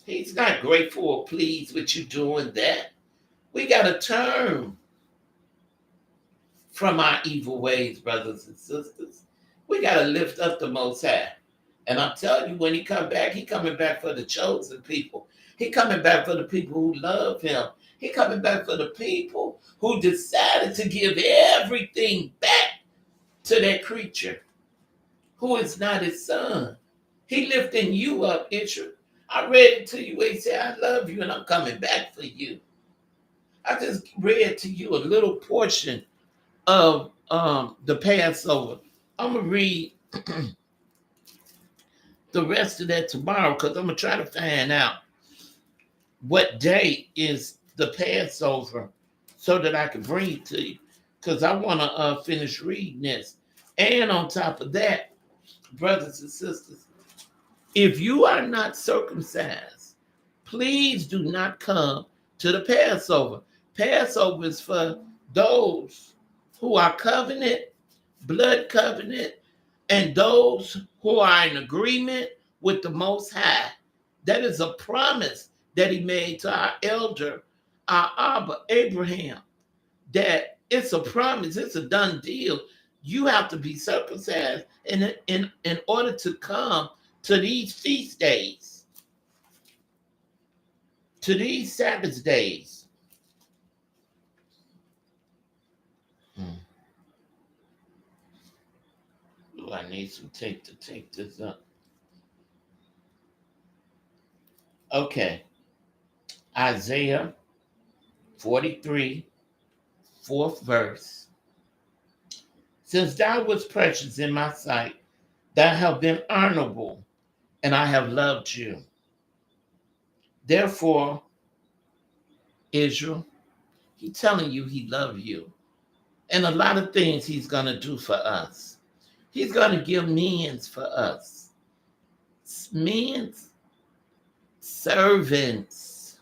He's not grateful or pleased with you doing that. We got to turn from our evil ways, brothers and sisters. We got to lift up the Most High. And I'm telling you, when He come back, He coming back for the chosen people. He coming back for the people who love Him. He coming back for the people who decided to give everything back to that creature who is not His son. He lifting you up, Israel. I read it to you where He said, I love you and I'm coming back for you. I just read to you a little portion of the Passover. I'm going to read the rest of that tomorrow because I'm going to try to find out what day is the Passover so that I can bring it to you because I want to finish reading this. And on top of that, brothers and sisters, if you are not circumcised, please do not come to the Passover. Passover is for those who are covenant, blood covenant, and those who are in agreement with the Most High. That is a promise that He made to our elder, our Abba, Abraham, that it's a promise, it's a done deal. You have to be circumcised in order to come to these feast days, to these Sabbath days. Oh, I need some tape to take this up. Okay. Isaiah 43, 4th verse. Since thou wast precious in my sight, thou hast been honorable, and I have loved you. Therefore, Israel, He's telling you He loves you. And a lot of things He's going to do for us. He's going to give means for us. Means, servants.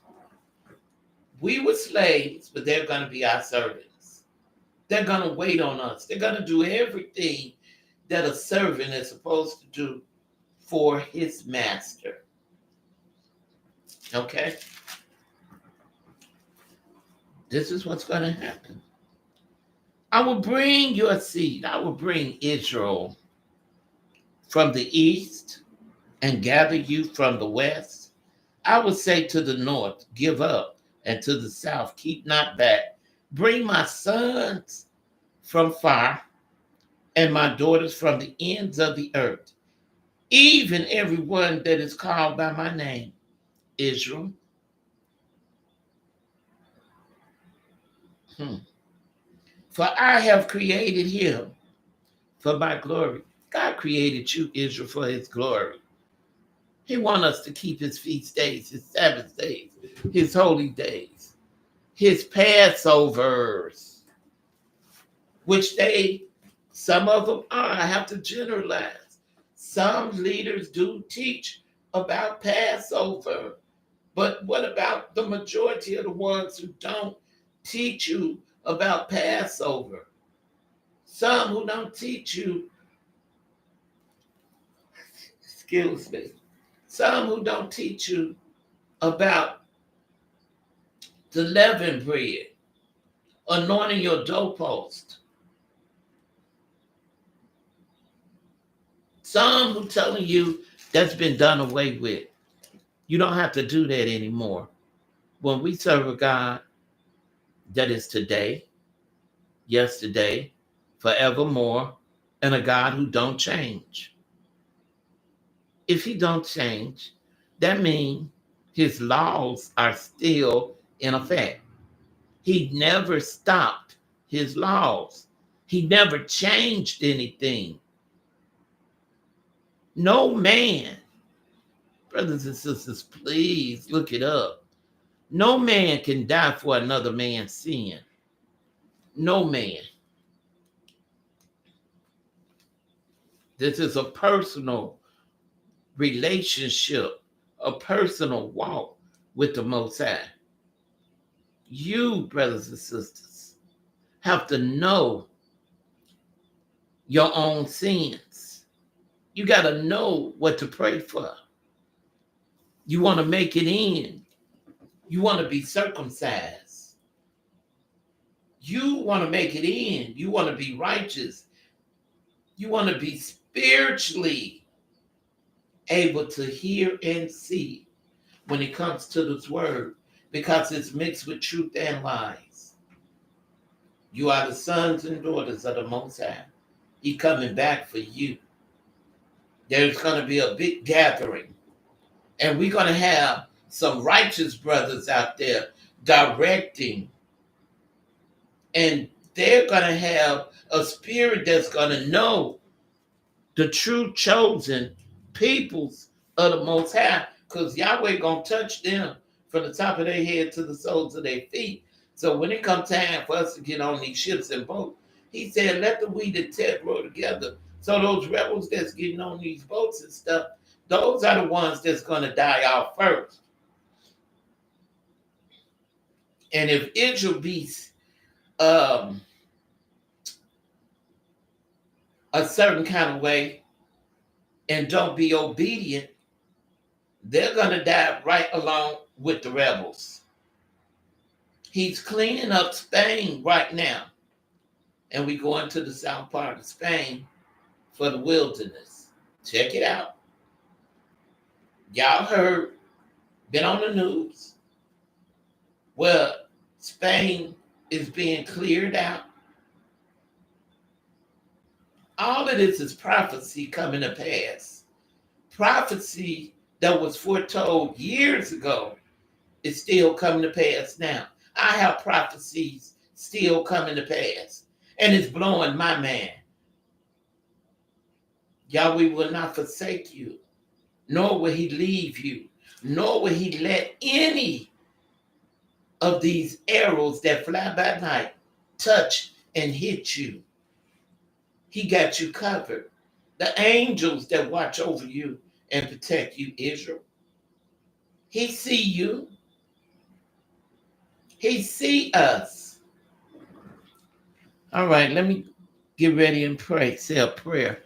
We were slaves, but they're going to be our servants. They're going to wait on us. They're going to do everything that a servant is supposed to do for his master. Okay? This is what's going to happen. I will bring your seed. I will bring Israel from the east and gather you from the west. I will say to the north, give up, and to the south, keep not back. Bring my sons from far and my daughters from the ends of the earth, even everyone that is called by my name, Israel. Hmm. For I have created him for my glory. God created you, Israel, for his glory. He wants us to keep his feast days, his Sabbath days, his holy days, his Passovers, which some of them are. I have to generalize. Some leaders do teach about Passover, but what about the majority of the ones who don't teach you about Passover? Some who don't teach you, excuse me, some who don't teach you about the leavened bread, anointing your doorpost. Some who telling you that's been done away with. You don't have to do that anymore. When we serve a God that is today, yesterday, forevermore, and a God who don't change. If he don't change, that means his laws are still in effect. He never stopped his laws. He never changed anything. No man, brothers and sisters, please look it up. No man can die for another man's sin. No man. This is a personal relationship, a personal walk with the Most High. You, brothers and sisters, have to know your own sins. You got to know what to pray for. You want to make it in. You want to be circumcised. You want to make it in. You want to be righteous. You want to be spiritually able to hear and see when it comes to this word, because it's mixed with truth and lies. You are the sons and daughters of the Most High. He coming back for you. There's going to be a big gathering, and we're going to have some righteous brothers out there directing, and they're going to have a spirit that's going to know the true chosen peoples of the Most High, because Yahweh going to touch them from the top of their head to the soles of their feet. So when it comes time for us to get on these ships and boats, he said, let the wheat and tear grow together. So those rebels that's getting on these boats and stuff, those are the ones that's going to die off first. And if Israel be a certain kind of way and don't be obedient, they're going to die right along with the rebels. He's cleaning up Spain right now. And we go into the south part of Spain for the wilderness. Check it out. Y'all heard, been on the news, where Spain is being cleared out. All of this is prophecy coming to pass. Prophecy that was foretold years ago is still coming to pass now. I have prophecies still coming to pass, and it's blowing my man. Yahweh will not forsake you, nor will he leave you, nor will he let any of these arrows that fly by night touch and hit you. He got you covered. The angels that watch over you and protect you, Israel. He see you. He see us. All right, let me get ready and pray, say a prayer.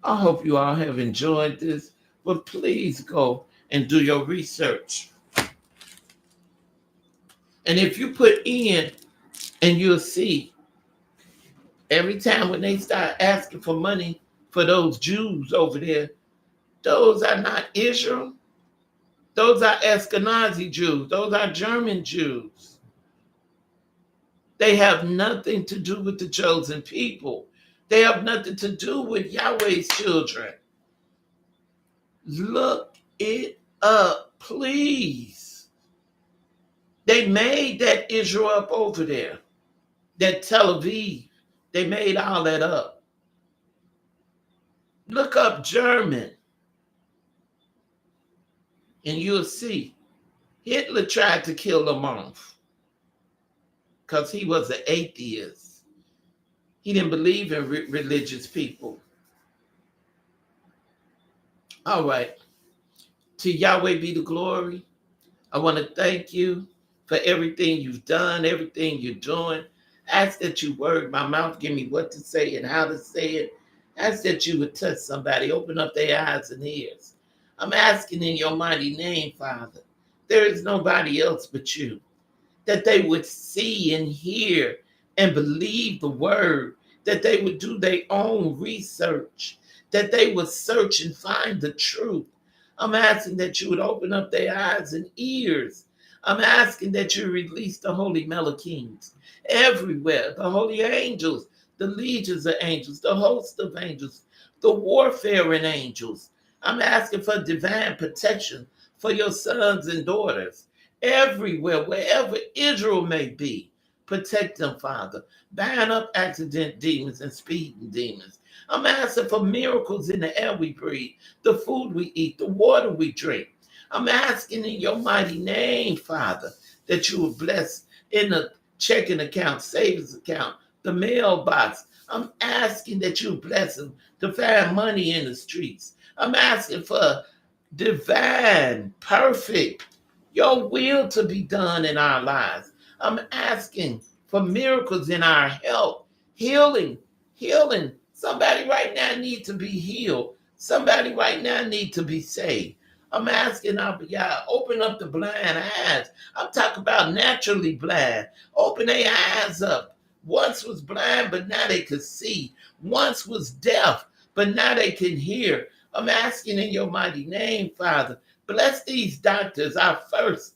I hope you all have enjoyed this, but please go and do your research. And if you put in, and you'll see Every time when they start asking for money for those Jews over there, those are not Israel. Those are Ashkenazi Jews. Those are German Jews. They have nothing to do with the chosen people. They have nothing to do with Yahweh's children. Look it up, please. They made that Israel up over there, that Tel Aviv. They made all that up. Look up German, and you'll see. Hitler tried to kill them off because he was an atheist. He didn't believe in religious people. All right. To Yahweh be the glory. I want to thank you for everything you've done, everything you're doing. Ask that you word my mouth, give me what to say and how to say it. Ask that you would touch somebody, open up their eyes and ears. I'm asking in your mighty name, Father. There is nobody else but you. That they would see and hear and believe the word, that they would do their own research, that they would search and find the truth. I'm asking that you would open up their eyes and ears. I'm asking that you release the holy Melachins everywhere, the holy angels, the legions of angels, the host of angels, the warfaring angels. I'm asking for divine protection for your sons and daughters everywhere, wherever Israel may be. Protect them, Father. Ban up accident demons and speeding demons. I'm asking for miracles in the air we breathe, the food we eat, the water we drink. I'm asking in your mighty name, Father, that you will bless in the checking account, savings account, the mailbox. I'm asking that you bless them to find money in the streets. I'm asking for divine, perfect, your will to be done in our lives. I'm asking for miracles in our health, healing. Somebody right now needs to be healed. Somebody right now needs to be saved. I'm asking Abiyah, open up the blind eyes. I'm talking about naturally blind. Open their eyes up. Once was blind, but now they could see. Once was deaf, but now they can hear. I'm asking in your mighty name, Father, bless these doctors, our first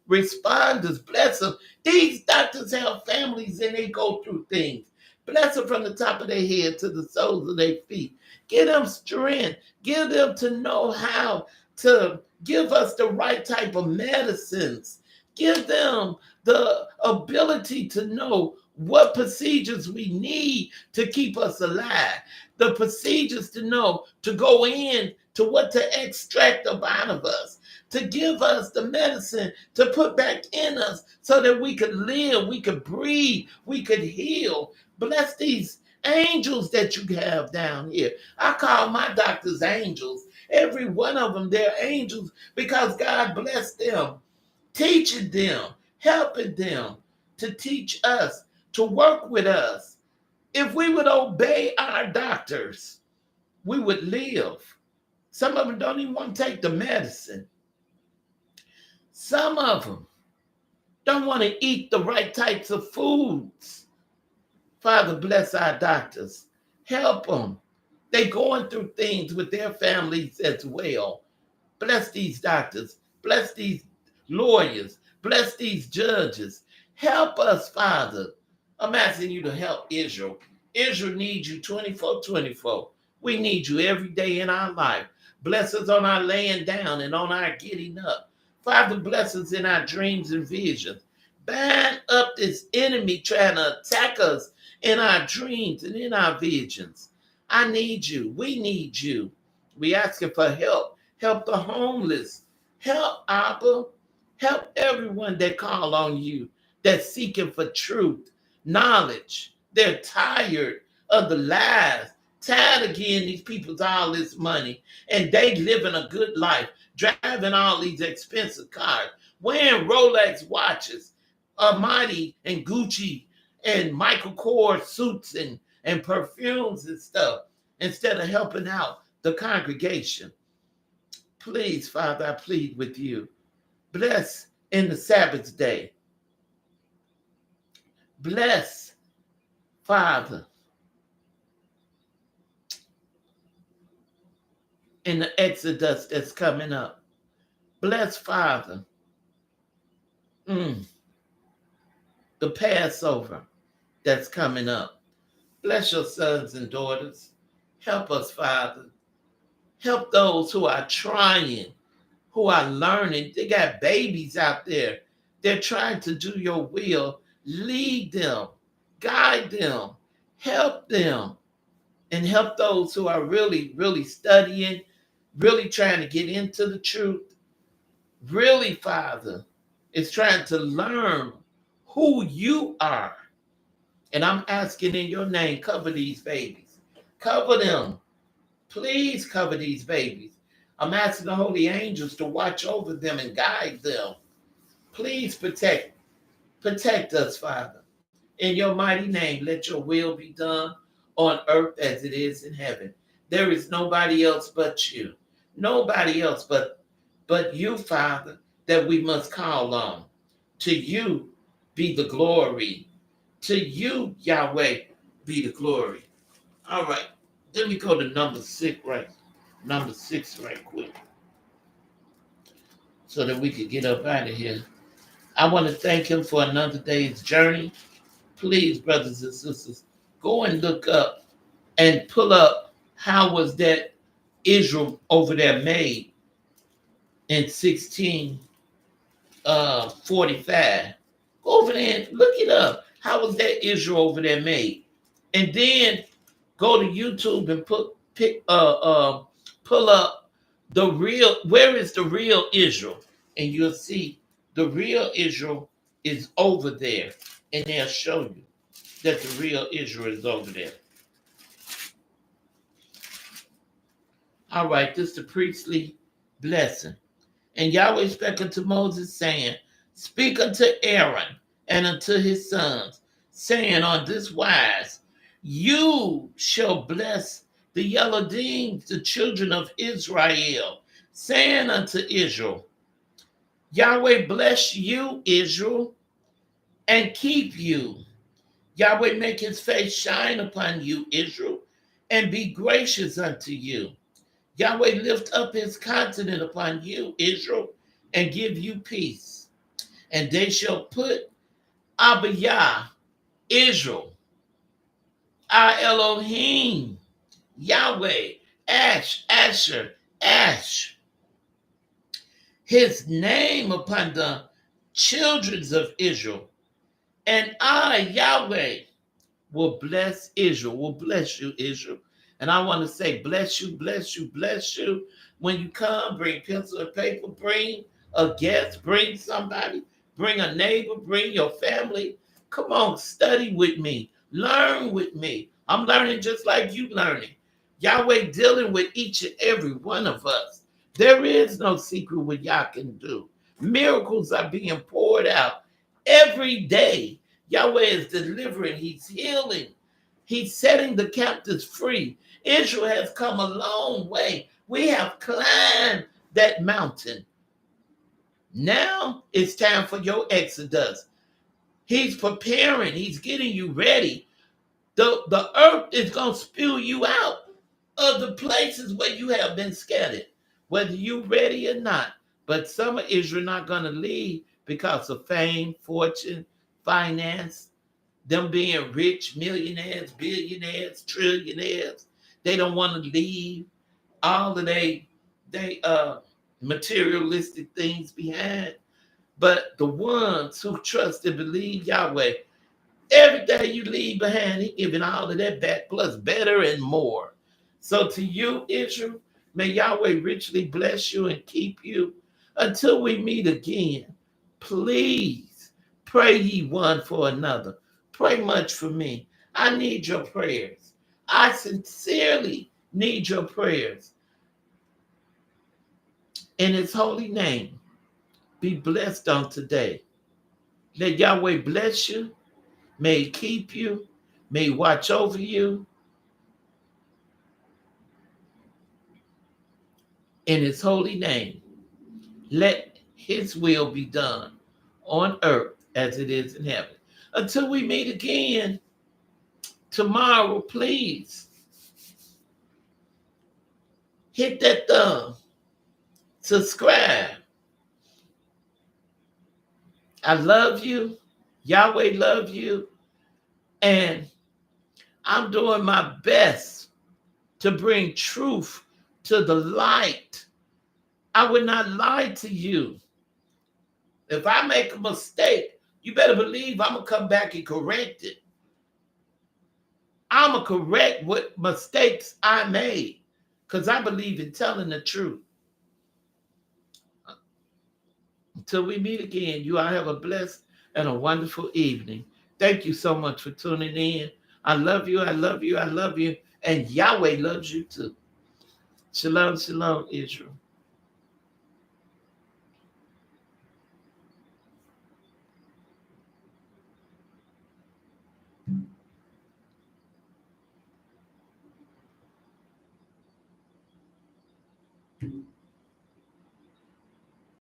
responders. Bless them. These doctors have families and they go through things. Bless them from the top of their head to the soles of their feet. Give them strength. Give them to know how to give us the right type of medicines. Give them the ability to know what procedures we need to keep us alive. The procedures to know to go in to what to extract up out of us, to give us the medicine to put back in us so that we could live, we could breathe, we could heal. Bless these angels that you have down here. I call my doctors angels. Every one of them, they're angels because God blessed them, teaching them, helping them to teach us, to work with us. If we would obey our doctors, we would live. Some of them don't even want to take the medicine. Some of them don't want to eat the right types of foods. Father, bless our doctors. Help them. They're going through things with their families as well. Bless these doctors. Bless these lawyers. Bless these judges. Help us, Father. I'm asking you to help Israel. Israel needs you 24/24. We need you every day in our life. Bless us on our laying down and on our getting up. Father, bless us in our dreams and visions. Bind up this enemy trying to attack us in our dreams and in our visions. I need you. We need you. We asking for help. Help the homeless. Help Abba. Help everyone that call on you, that's seeking for truth, knowledge. They're tired of the lies. Tired of giving these people all this money and they living a good life, driving all these expensive cars, wearing Rolex watches, Armani and Gucci and Michael Kors suits and perfumes and stuff instead of helping out the congregation. Please, Father, I plead with you. Bless in the Sabbath day. Bless, Father. in the Exodus that's coming up. Bless, Father, mm, the Passover that's coming up. Bless your sons and daughters. Help us, Father. Help those who are trying, who are learning. They got babies out there. They're trying to do your will. Lead them, guide them, help them, and help those who are really, really studying, really trying to get into the truth. Really, Father, is trying to learn who you are. And I'm asking in your name, cover these babies. Cover them. Please cover these babies. I'm asking the holy angels to watch over them and guide them. Please protect us, Father. In your mighty name, let your will be done on earth as it is in heaven. There is nobody else but you. Nobody else but you, Father, that we must call on. To you be the glory. To you, Yahweh, be the glory. All right. Let me go to number six right quick, so that we could get up out of here. I want to thank him for another day's journey. Please, brothers and sisters, go and look up and pull up how was that Israel over there made in 1645. Go over there and look it up. How was that Israel over there made? And then go to YouTube and pull up where is the real Israel? And you'll see the real Israel is over there. And they'll show you that the real Israel is over there. All right, this is the priestly blessing. And Yahweh spake unto Moses, saying, Speak unto Aaron and unto his sons, saying on this wise, You shall bless the Yeladim, the children of Israel, saying unto Israel, Yahweh bless you, Israel, and keep you. Yahweh make his face shine upon you, Israel, and be gracious unto you. Yahweh lift up his countenance upon you, Israel, and give you peace. And they shall put Abiyah, Israel, our Elohim, Yahweh, Asher, Ash, his name upon the children of Israel. And I, Yahweh, will bless Israel, will bless you, Israel. And I want to say, bless you, bless you, bless you. When you come, bring pencil and paper, bring a guest, bring somebody, bring a neighbor, bring your family. Come on, study with me, learn with me. I'm learning just like you learning. Yahweh dealing with each and every one of us. There is no secret what Yah can do. Miracles are being poured out every day. Yahweh is delivering, he's healing, he's setting the captives free. Israel has come a long way. We have climbed that mountain. Now it's time for your exodus. He's preparing, he's getting you ready. The earth is going to spew you out of the places where you have been scattered, whether you're ready or not. But some of Israel not going to leave because of fame, fortune, finance, them being rich, millionaires, billionaires, trillionaires. They don't want to leave all of they materialistic things behind. But the ones who trust and believe Yahweh, everything you leave behind, he giving all of that back, plus better and more. So to you, Israel, may Yahweh richly bless you and keep you until we meet again. Please pray ye one for another. Pray much for me. I need your prayers. I sincerely need your prayers. In his holy name, be blessed on today. Let Yahweh bless you. May he keep you. May he watch over you. In his holy name, let his will be done on earth as it is in heaven. Until we meet again tomorrow, please hit that thumb, subscribe. I love you. Yahweh love you. And I'm doing my best to bring truth to the light. I would not lie to you. If I make a mistake, you better believe I'm going to come back and correct it. I'm going to correct what mistakes I made because I believe in telling the truth. Until we meet again, you all have a blessed and a wonderful evening. Thank you so much for tuning in. I love you. I love you. I love you. And Yahweh loves you too. Shalom, shalom, Israel.